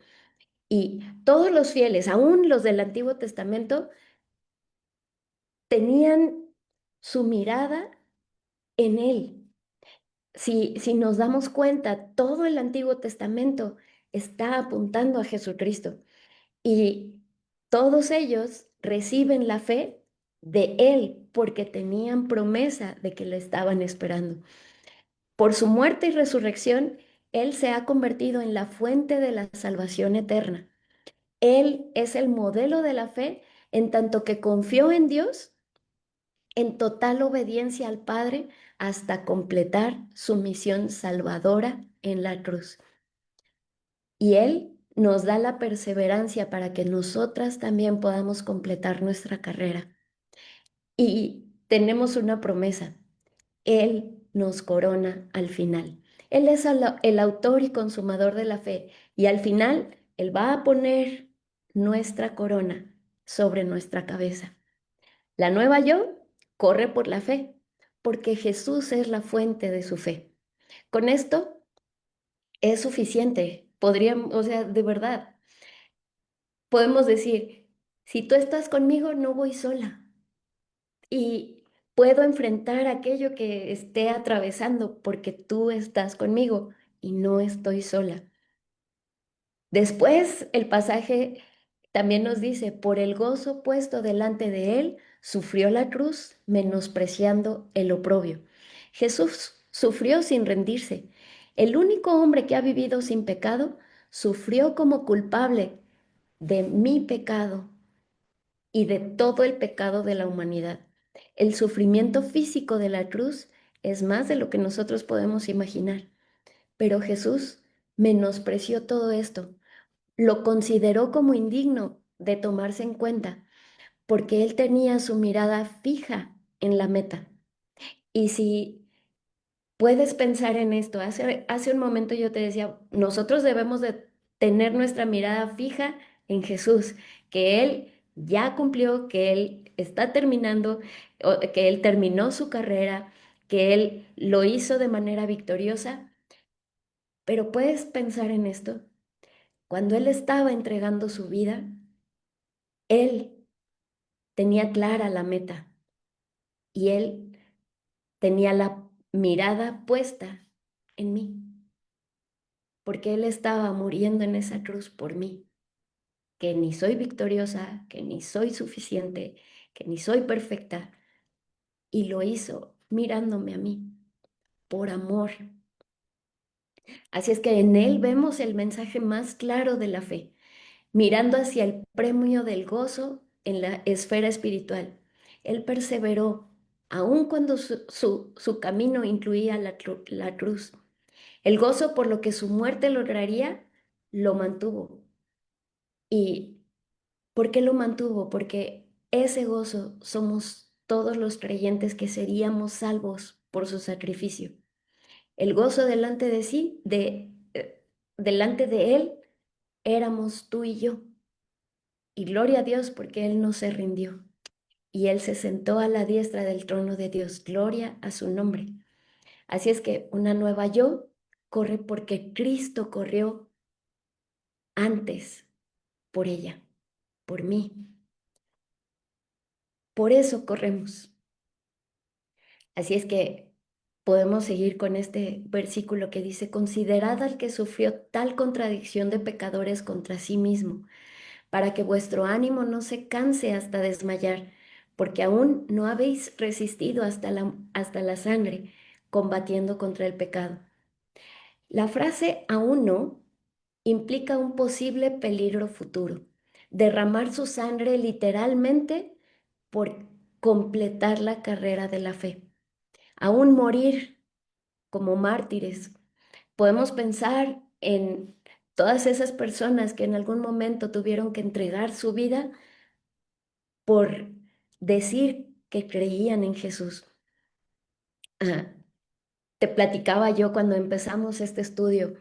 Y todos los fieles, aún los del Antiguo Testamento, tenían su mirada en Él. Si nos damos cuenta, todo el Antiguo Testamento está apuntando a Jesucristo, y todos ellos reciben la fe de Él porque tenían promesa de que le estaban esperando. Por su muerte y resurrección, Él se ha convertido en la fuente de la salvación eterna. Él es el modelo de la fe, en tanto que confió en Dios en total obediencia al Padre hasta completar su misión salvadora en la cruz. Y Él nos da la perseverancia para que nosotras también podamos completar nuestra carrera. Y tenemos una promesa: Él nos corona al final. Él es el autor y consumador de la fe, y al final Él va a poner nuestra corona sobre nuestra cabeza. La nueva yo corre por la fe, porque Jesús es la fuente de su fe. Con esto es suficiente. Podríamos, o sea, de verdad, podemos decir: si tú estás conmigo, no voy sola, y puedo enfrentar aquello que esté atravesando porque tú estás conmigo y no estoy sola. Después, el pasaje también nos dice: por el gozo puesto delante de él, sufrió la cruz, menospreciando el oprobio. Jesús sufrió sin rendirse. El único hombre que ha vivido sin pecado sufrió como culpable de mi pecado y de todo el pecado de la humanidad. El sufrimiento físico de la cruz es más de lo que nosotros podemos imaginar, pero Jesús menospreció todo esto, lo consideró como indigno de tomarse en cuenta, porque él tenía su mirada fija en la meta. Y si puedes pensar en esto, hace un momento yo te decía: nosotros debemos de tener nuestra mirada fija en Jesús, que Él ya cumplió, que Él está terminando, que Él terminó su carrera, que Él lo hizo de manera victoriosa. Pero puedes pensar en esto: cuando Él estaba entregando su vida, Él tenía clara la meta, y Él tenía la mirada puesta en mí, porque Él estaba muriendo en esa cruz por mí, que ni soy victoriosa, que ni soy suficiente, que ni soy perfecta, y lo hizo mirándome a mí, por amor. Así es que en Él vemos el mensaje más claro de la fe, mirando hacia el premio del gozo en la esfera espiritual. Él perseveró aun cuando su camino incluía la cruz. El gozo por lo que su muerte lograría, lo mantuvo. ¿Y por qué lo mantuvo? Porque ese gozo somos todos los creyentes que seríamos salvos por su sacrificio. El gozo delante de sí, delante de Él, éramos tú y yo. Y gloria a Dios porque Él no se rindió. Y Él se sentó a la diestra del trono de Dios. Gloria a su nombre. Así es que una nueva yo corre porque Cristo corrió antes por ella, por mí. Por eso corremos. Así es que podemos seguir con este versículo que dice, considerad al que sufrió tal contradicción de pecadores contra sí mismo, para que vuestro ánimo no se canse hasta desmayar, porque aún no habéis resistido hasta la sangre, combatiendo contra el pecado. La frase aún no implica un posible peligro futuro, derramar su sangre literalmente por completar la carrera de la fe, aún morir como mártires. Podemos pensar en todas esas personas que en algún momento tuvieron que entregar su vida por decir que creían en Jesús. Ah, te platicaba yo cuando empezamos este estudio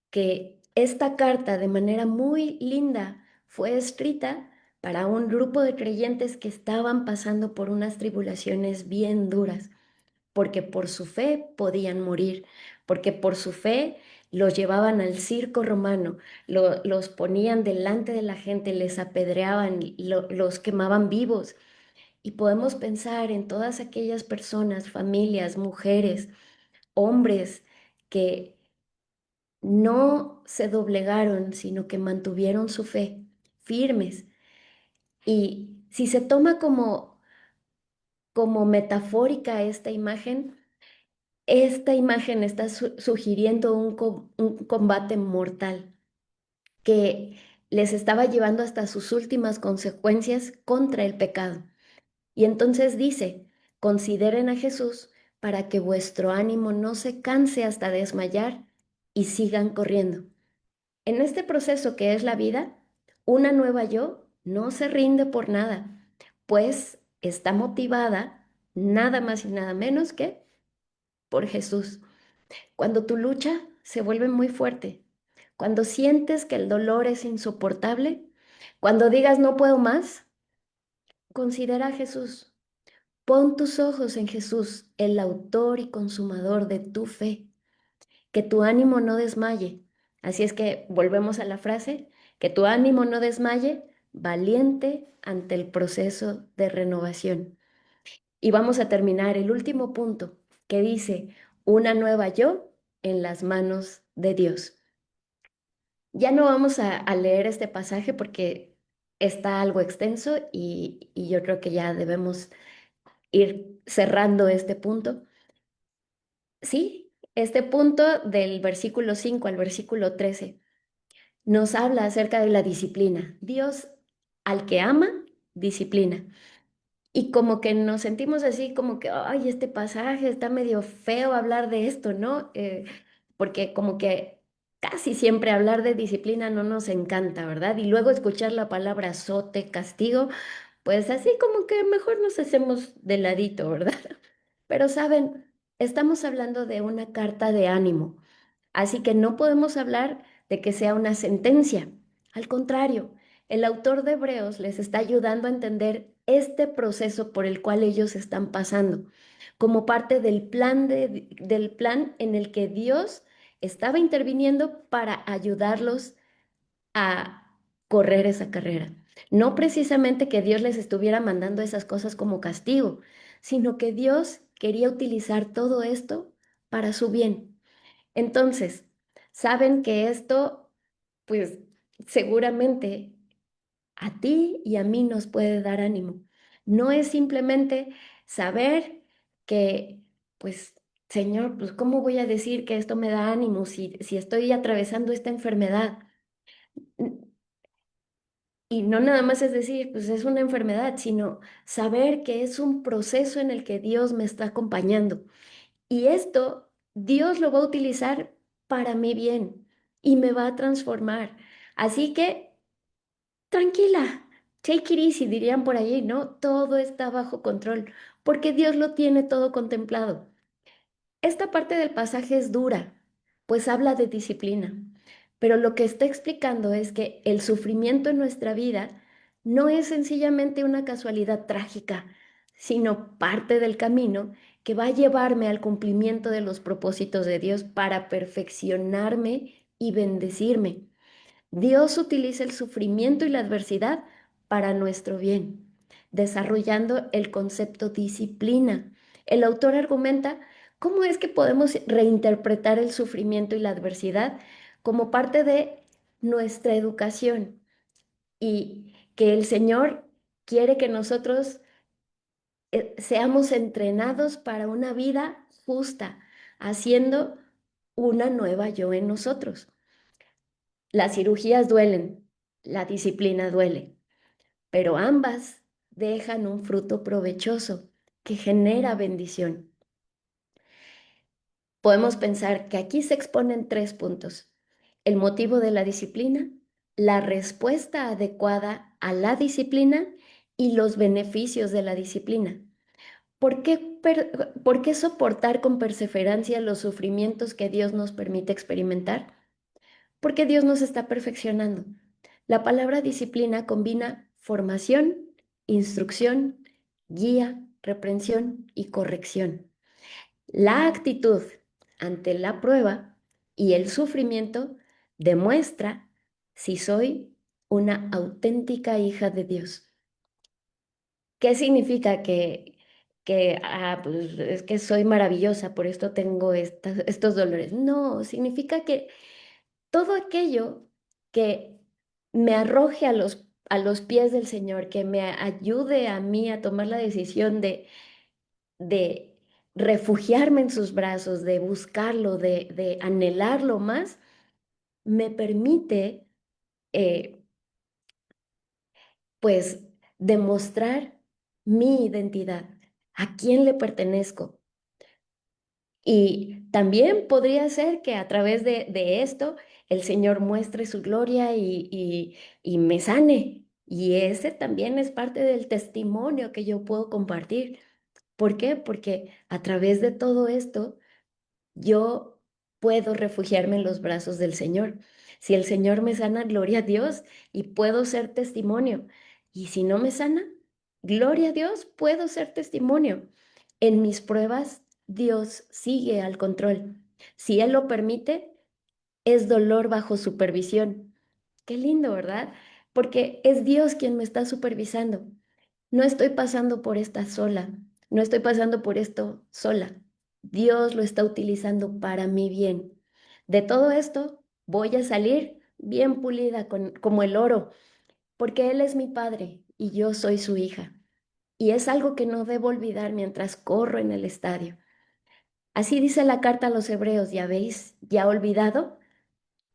que esta carta de manera muy linda fue escrita para un grupo de creyentes que estaban pasando por unas tribulaciones bien duras, porque por su fe podían morir, porque por su fe los llevaban al circo romano, los ponían delante de la gente, les apedreaban, los quemaban vivos. Y podemos pensar en todas aquellas personas, familias, mujeres, hombres que no se doblegaron, sino que mantuvieron su fe firmes. Y si se toma como metafórica esta imagen está sugiriendo un combate mortal que les estaba llevando hasta sus últimas consecuencias contra el pecado. Y entonces dice, consideren a Jesús para que vuestro ánimo no se canse hasta desmayar y sigan corriendo. En este proceso que es la vida, una nueva yo no se rinde por nada, pues está motivada nada más y nada menos que por Jesús. Cuando tu lucha se vuelve muy fuerte, cuando sientes que el dolor es insoportable, cuando digas no puedo más, considera a Jesús. Pon tus ojos en Jesús, el autor y consumador de tu fe, que tu ánimo no desmaye. Así es que volvemos a la frase, que tu ánimo no desmaye, valiente ante el proceso de renovación. Y vamos a terminar el último punto, que dice, una nueva yo en las manos de Dios. Ya no vamos a leer este pasaje porque está algo extenso y yo creo que ya debemos ir cerrando este punto. Sí, este punto del versículo 5 al versículo 13 nos habla acerca de la disciplina. Dios al que ama, disciplina. Y como que nos sentimos así, como que, ay, este pasaje está medio feo hablar de esto, ¿no? Porque como que casi siempre hablar de disciplina no nos encanta, ¿verdad? Y luego escuchar la palabra azote, castigo, pues así como que mejor nos hacemos de ladito, ¿verdad? Pero saben, estamos hablando de una carta de ánimo. Así que no podemos hablar de que sea una sentencia. Al contrario, el autor de Hebreos les está ayudando a entender este proceso por el cual ellos están pasando, como parte del plan en el que Dios estaba interviniendo para ayudarlos a correr esa carrera. No precisamente que Dios les estuviera mandando esas cosas como castigo, sino que Dios quería utilizar todo esto para su bien. Entonces, saben que esto, pues seguramente a ti y a mí nos puede dar ánimo. No es simplemente saber que, pues, Señor, pues, ¿cómo voy a decir que esto me da ánimo si estoy atravesando esta enfermedad? Y no nada más es decir, pues es una enfermedad, sino saber que es un proceso en el que Dios me está acompañando. Y esto Dios lo va a utilizar para mi bien y me va a transformar. Así que tranquila, take it easy, dirían por allí, ¿no? Todo está bajo control, porque Dios lo tiene todo contemplado. Esta parte del pasaje es dura, pues habla de disciplina, pero lo que está explicando es que el sufrimiento en nuestra vida no es sencillamente una casualidad trágica, sino parte del camino que va a llevarme al cumplimiento de los propósitos de Dios para perfeccionarme y bendecirme. Dios utiliza el sufrimiento y la adversidad para nuestro bien, desarrollando el concepto disciplina. El autor argumenta cómo es que podemos reinterpretar el sufrimiento y la adversidad como parte de nuestra educación y que el Señor quiere que nosotros seamos entrenados para una vida justa, haciendo una nueva yo en nosotros. Las cirugías duelen, la disciplina duele, pero ambas dejan un fruto provechoso que genera bendición. Podemos pensar que aquí se exponen tres puntos: el motivo de la disciplina, la respuesta adecuada a la disciplina y los beneficios de la disciplina. ¿Por qué soportar con perseverancia los sufrimientos que Dios nos permite experimentar? Porque Dios nos está perfeccionando. La palabra disciplina combina formación, instrucción, guía, reprensión y corrección. La actitud ante la prueba y el sufrimiento demuestra si soy una auténtica hija de Dios. ¿Qué significa pues es que soy maravillosa, por esto tengo estos dolores? No, significa que todo aquello que me arroje a los pies del Señor, que me ayude a mí a tomar la decisión de refugiarme en sus brazos, de buscarlo, de anhelarlo más, me permite, eh, pues, demostrar mi identidad, a quién le pertenezco. Y también podría ser que a través de esto el Señor muestre su gloria y me sane. Y ese también es parte del testimonio que yo puedo compartir. ¿Por qué? Porque a través de todo esto yo puedo refugiarme en los brazos del Señor. Si el Señor me sana, gloria a Dios y puedo ser testimonio. Y si no me sana, gloria a Dios, puedo ser testimonio. En mis pruebas, Dios sigue al control. Si Él lo permite, es dolor bajo supervisión. Qué lindo, ¿verdad? Porque es Dios quien me está supervisando. No estoy pasando por esta sola, no estoy pasando por esto sola. Dios lo está utilizando para mi bien. De todo esto voy a salir bien pulida como el oro, porque Él es mi padre y yo soy su hija. Y es algo que no debo olvidar mientras corro en el estadio. Así dice la carta a los hebreos, ¿ya veis? ¿Ya olvidado?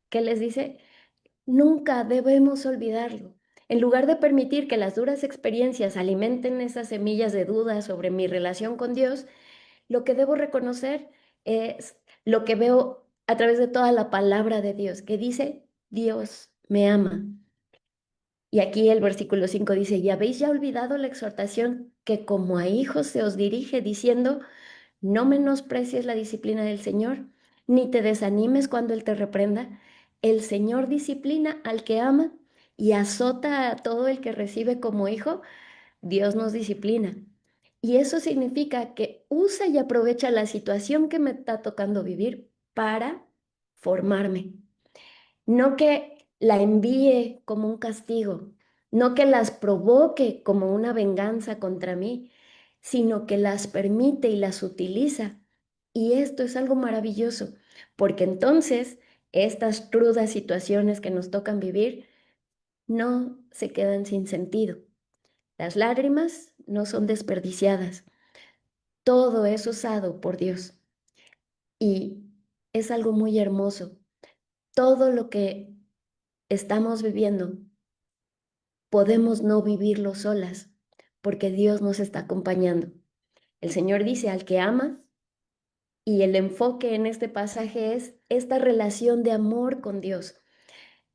¿Qué les dice? Nunca debemos olvidarlo. En lugar de permitir que las duras experiencias alimenten esas semillas de duda sobre mi relación con Dios, lo que debo reconocer es lo que veo a través de toda la palabra de Dios, que dice, Dios me ama. Y aquí el versículo 5 dice, ¿y habéis ya olvidado la exhortación que como a hijos se os dirige diciendo, no menosprecies la disciplina del Señor, ni te desanimes cuando Él te reprenda? El Señor disciplina al que ama y azota a todo el que recibe como hijo. Dios nos disciplina. Y eso significa que usa y aprovecha la situación que me está tocando vivir para formarme. No que la envíe como un castigo, no que las provoque como una venganza contra mí, sino que las permite y las utiliza. Y esto es algo maravilloso, porque entonces estas crudas situaciones que nos tocan vivir no se quedan sin sentido. Las lágrimas no son desperdiciadas. Todo es usado por Dios. Y es algo muy hermoso. Todo lo que estamos viviendo podemos no vivirlo solas, porque Dios nos está acompañando. El Señor dice al que ama, y el enfoque en este pasaje es esta relación de amor con Dios.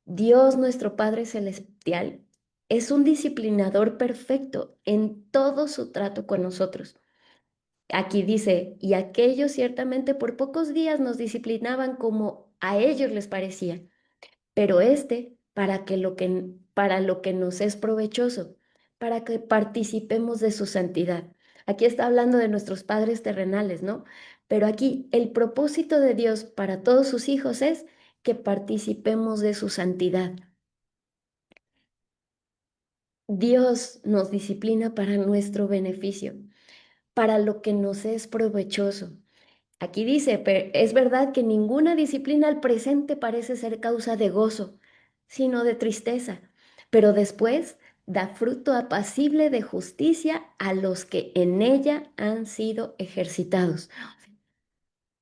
Dios, nuestro Padre Celestial, es un disciplinador perfecto en todo su trato con nosotros. Aquí dice, y aquellos ciertamente por pocos días nos disciplinaban como a ellos les parecía, pero para lo que nos es provechoso, para que participemos de su santidad. Aquí está hablando de nuestros padres terrenales, ¿no? Pero aquí el propósito de Dios para todos sus hijos es que participemos de su santidad. Dios nos disciplina para nuestro beneficio, para lo que nos es provechoso. Aquí dice, es verdad que ninguna disciplina al presente parece ser causa de gozo, sino de tristeza, pero después da fruto apacible de justicia a los que en ella han sido ejercitados.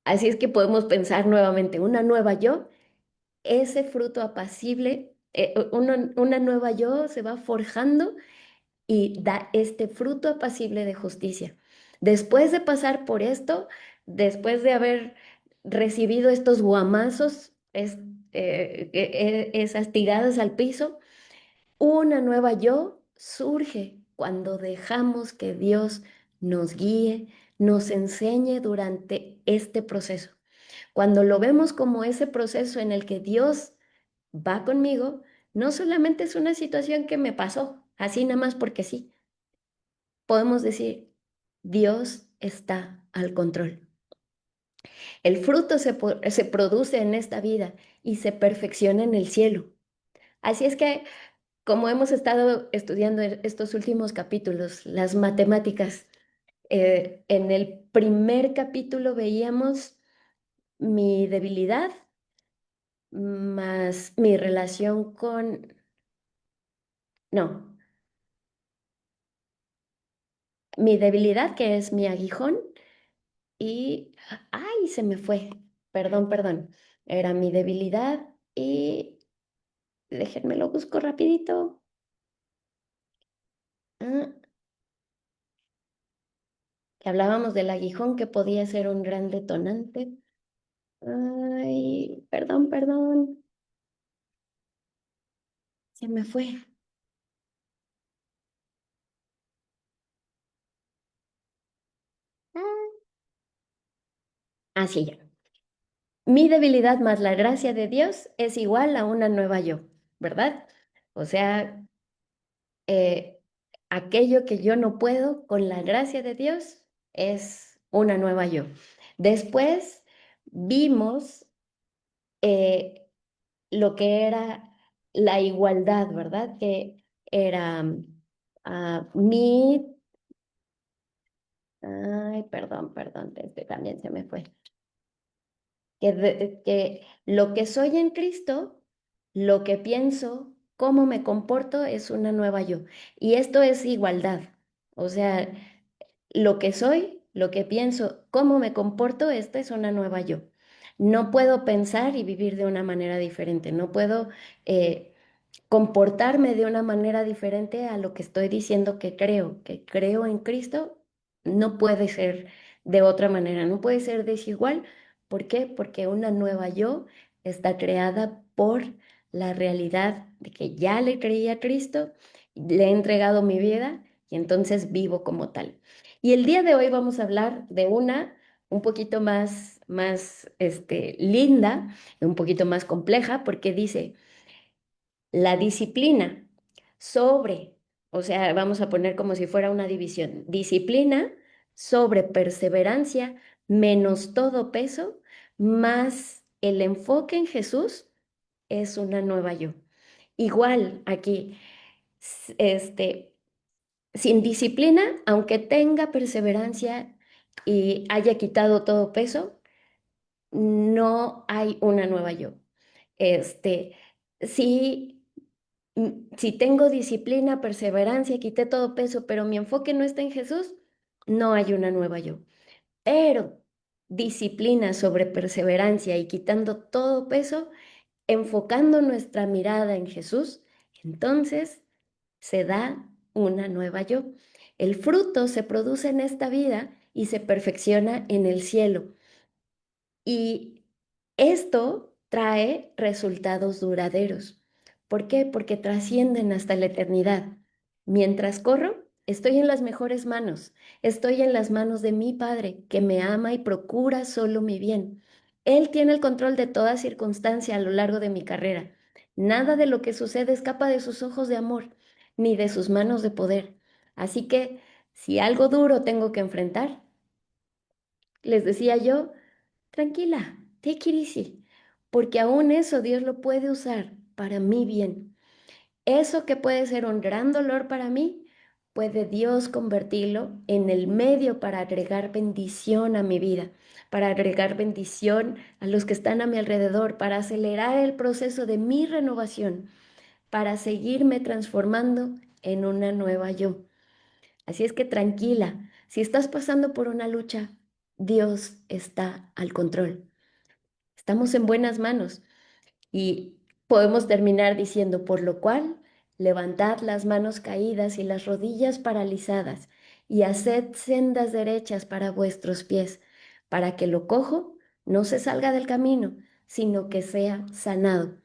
Así es que podemos pensar nuevamente, una nueva yo, ese fruto apacible, una nueva yo se va forjando y da este fruto apacible de justicia. Después de pasar por esto, después de haber recibido estos guamazos, esas tiradas al piso, una nueva yo surge cuando dejamos que Dios nos guíe, nos enseñe durante este proceso. Cuando lo vemos como ese proceso en el que Dios va conmigo, no solamente es una situación que me pasó, así nada más porque sí, podemos decir, Dios está al control. El fruto se produce en esta vida y se perfecciona en el cielo. Así es que, como hemos estado estudiando estos últimos capítulos, las matemáticas, en el primer capítulo veíamos mi debilidad más mi relación con, no, mi debilidad que es mi aguijón y, ay, se me fue, perdón, era mi debilidad y, déjenme lo busco rapidito. Ah, que hablábamos del aguijón que podía ser un gran detonante. Ay, perdón, se me fue. Ah, sí, ya. Mi debilidad más la gracia de Dios es igual a una nueva yo, ¿verdad? O sea, eh, aquello que yo no puedo con la gracia de Dios es una nueva yo. Después vimos eh, lo que era la igualdad, ¿verdad? Que era mi... Ay, perdón, este también se me fue. Que lo que soy en Cristo, lo que pienso, cómo me comporto es una nueva yo. Y esto es igualdad. O sea, lo que soy, lo que pienso, cómo me comporto, esta es una nueva yo. No puedo pensar y vivir de una manera diferente. No puedo eh, comportarme de una manera diferente a lo que estoy diciendo que creo en Cristo, no puede ser de otra manera, no puede ser desigual. ¿Por qué? Porque una nueva yo está creada por la realidad de que ya le creí a Cristo, le he entregado mi vida y entonces vivo como tal. Y el día de hoy vamos a hablar de una un poquito más linda, un poquito más compleja, porque dice, la disciplina sobre, o sea, vamos a poner como si fuera una división, disciplina sobre perseverancia menos todo peso, más el enfoque en Jesús es una nueva yo. Igual aquí, sin disciplina, aunque tenga perseverancia y haya quitado todo peso, no hay una nueva yo. Este, sí. Si tengo disciplina, perseverancia, quité todo peso, pero mi enfoque no está en Jesús, no hay una nueva yo. Pero disciplina sobre perseverancia y quitando todo peso, enfocando nuestra mirada en Jesús, entonces se da una nueva yo. El fruto se produce en esta vida y se perfecciona en el cielo. Y esto trae resultados duraderos. ¿Por qué? Porque trascienden hasta la eternidad. Mientras corro, estoy en las mejores manos. Estoy en las manos de mi Padre, que me ama y procura solo mi bien. Él tiene el control de toda circunstancia a lo largo de mi carrera. Nada de lo que sucede escapa de sus ojos de amor, ni de sus manos de poder. Así que, si algo duro tengo que enfrentar, les decía yo, tranquila, take it easy, porque aún eso Dios lo puede usar para mi bien. Eso que puede ser un gran dolor para mí, puede Dios convertirlo en el medio para agregar bendición a mi vida, para agregar bendición a los que están a mi alrededor, para acelerar el proceso de mi renovación, para seguirme transformando en una nueva yo. Así es que tranquila, si estás pasando por una lucha, Dios está al control. Estamos en buenas manos y podemos terminar diciendo, por lo cual, levantad las manos caídas y las rodillas paralizadas y haced sendas derechas para vuestros pies, para que lo cojo no se salga del camino, sino que sea sanado.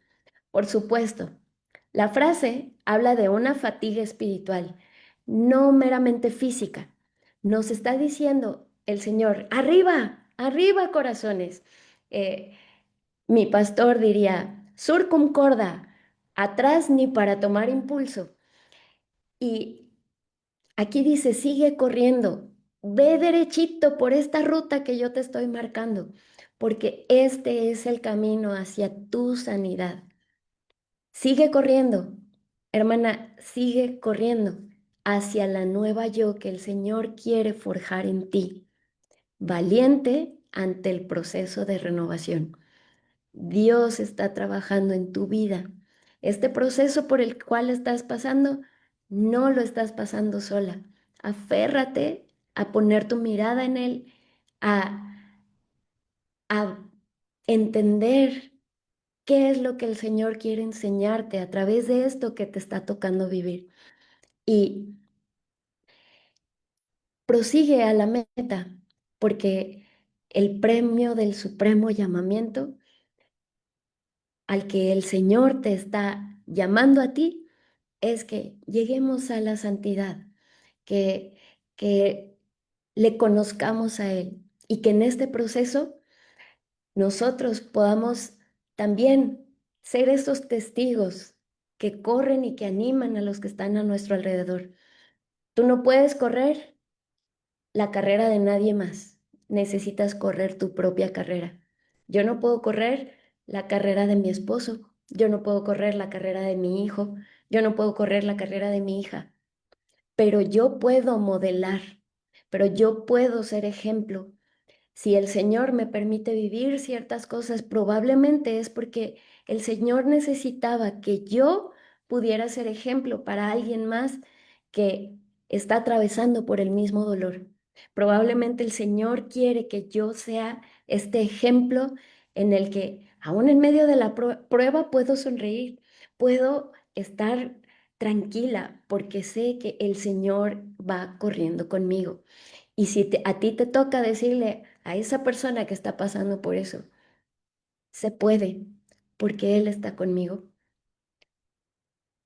Por supuesto, la frase habla de una fatiga espiritual, no meramente física. Nos está diciendo el Señor, arriba, arriba corazones. Eh, Mi pastor diría, surcum corda, atrás ni para tomar impulso. Y aquí dice, sigue corriendo, ve derechito por esta ruta que yo te estoy marcando, porque este es el camino hacia tu sanidad. Sigue corriendo, hermana, sigue corriendo hacia la nueva yo que el Señor quiere forjar en ti, valiente ante el proceso de renovación. Dios está trabajando en tu vida. Este proceso por el cual estás pasando, no lo estás pasando sola. Aférrate a poner tu mirada en Él, a entender qué es lo que el Señor quiere enseñarte a través de esto que te está tocando vivir. Y prosigue a la meta, porque el premio del supremo llamamiento al que el Señor te está llamando a ti es que lleguemos a la santidad, que le conozcamos a Él y que en este proceso nosotros podamos también ser esos testigos que corren y que animan a los que están a nuestro alrededor. Tú no puedes correr la carrera de nadie más. Necesitas correr tu propia carrera. Yo no puedo correr la carrera de mi esposo. Yo no puedo correr la carrera de mi hijo. Yo no puedo correr la carrera de mi hija. Pero yo puedo modelar. Pero yo puedo ser ejemplo. Si el Señor me permite vivir ciertas cosas, probablemente es porque el Señor necesitaba que yo pudiera ser ejemplo para alguien más que está atravesando por el mismo dolor. Probablemente el Señor quiere que yo sea este ejemplo en el que, aún en medio de la prueba, puedo sonreír, puedo estar tranquila porque sé que el Señor va corriendo conmigo. Y si a ti te toca decirle a esa persona que está pasando por eso, se puede, porque Él está conmigo.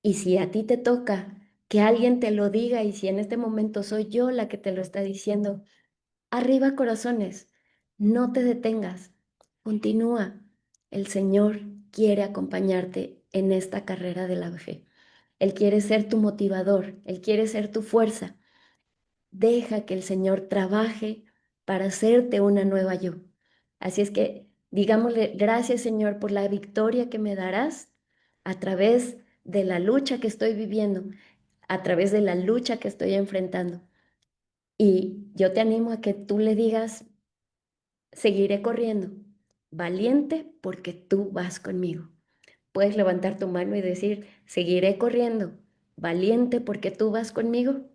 Y si a ti te toca que alguien te lo diga, y si en este momento soy yo la que te lo está diciendo, arriba corazones, no te detengas, continúa. El Señor quiere acompañarte en esta carrera de la fe. Él quiere ser tu motivador, Él quiere ser tu fuerza. Deja que el Señor trabaje para hacerte una nueva yo. Así es que digámosle, gracias Señor por la victoria que me darás a través de la lucha que estoy viviendo, a través de la lucha que estoy enfrentando. Y yo te animo a que tú le digas, seguiré corriendo, valiente porque tú vas conmigo. Puedes levantar tu mano y decir, seguiré corriendo, valiente porque tú vas conmigo.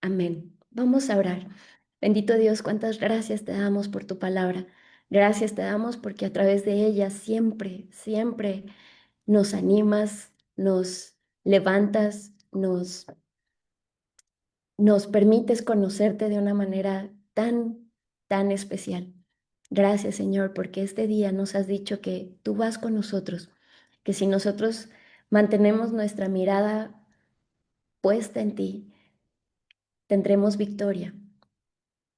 Amén. Vamos a orar. Bendito Dios, cuántas gracias te damos por tu palabra. Gracias te damos porque a través de ella siempre, siempre nos animas, nos levantas, nos permites conocerte de una manera tan, tan especial. Gracias, Señor, porque este día nos has dicho que tú vas con nosotros, que si nosotros mantenemos nuestra mirada puesta en ti, tendremos victoria,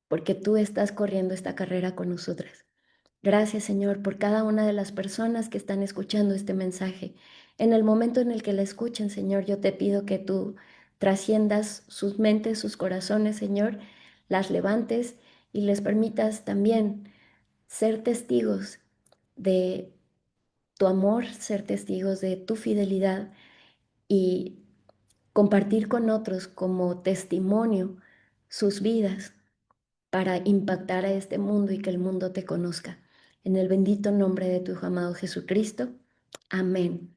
porque tú estás corriendo esta carrera con nosotras. Gracias, Señor, por cada una de las personas que están escuchando este mensaje. En el momento en el que la escuchen, Señor, yo te pido que tú trasciendas sus mentes, sus corazones, Señor, las levantes y les permitas también ser testigos de tu amor, ser testigos de tu fidelidad y compartir con otros como testimonio sus vidas para impactar a este mundo y que el mundo te conozca. En el bendito nombre de tu Hijo amado Jesucristo. Amén.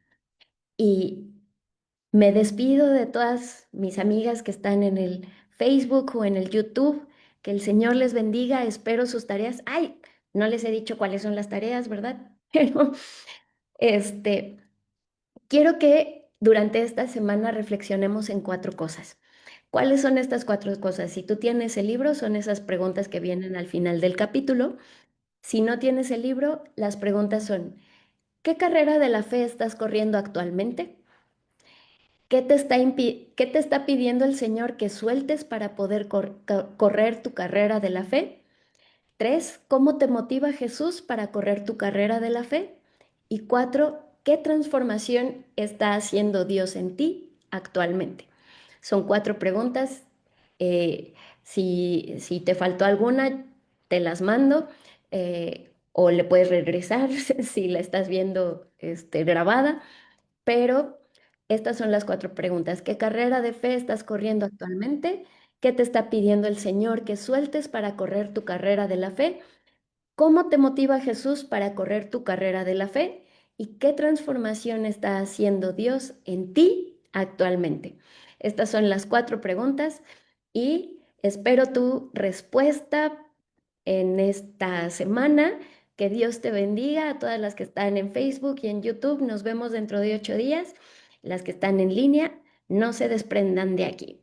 Y me despido de todas mis amigas que están en el Facebook o en el YouTube. Que el Señor les bendiga. Espero sus tareas. Ay, no les he dicho cuáles son las tareas, ¿verdad? Pero este, quiero que durante esta semana reflexionemos en cuatro cosas. ¿Cuáles son estas cuatro cosas? Si tú tienes el libro, son esas preguntas que vienen al final del capítulo. Si no tienes el libro, las preguntas son, ¿qué carrera de la fe estás corriendo actualmente? ¿Qué te está pidiendo el Señor que sueltes para poder correr tu carrera de la fe? Tres, ¿cómo te motiva Jesús para correr tu carrera de la fe? Y cuatro, ¿qué transformación está haciendo Dios en ti actualmente? Son cuatro preguntas. Si te faltó alguna, te las mando o le puedes regresar si la estás viendo grabada. Pero estas son las cuatro preguntas. ¿Qué carrera de fe estás corriendo actualmente? ¿Qué te está pidiendo el Señor que sueltes para correr tu carrera de la fe? ¿Cómo te motiva Jesús para correr tu carrera de la fe? ¿Y qué transformación está haciendo Dios en ti actualmente? Estas son las cuatro preguntas y espero tu respuesta en esta semana. Que Dios te bendiga a todas las que están en Facebook y en YouTube. Nos vemos dentro de 8 días. Las que están en línea, no se desprendan de aquí.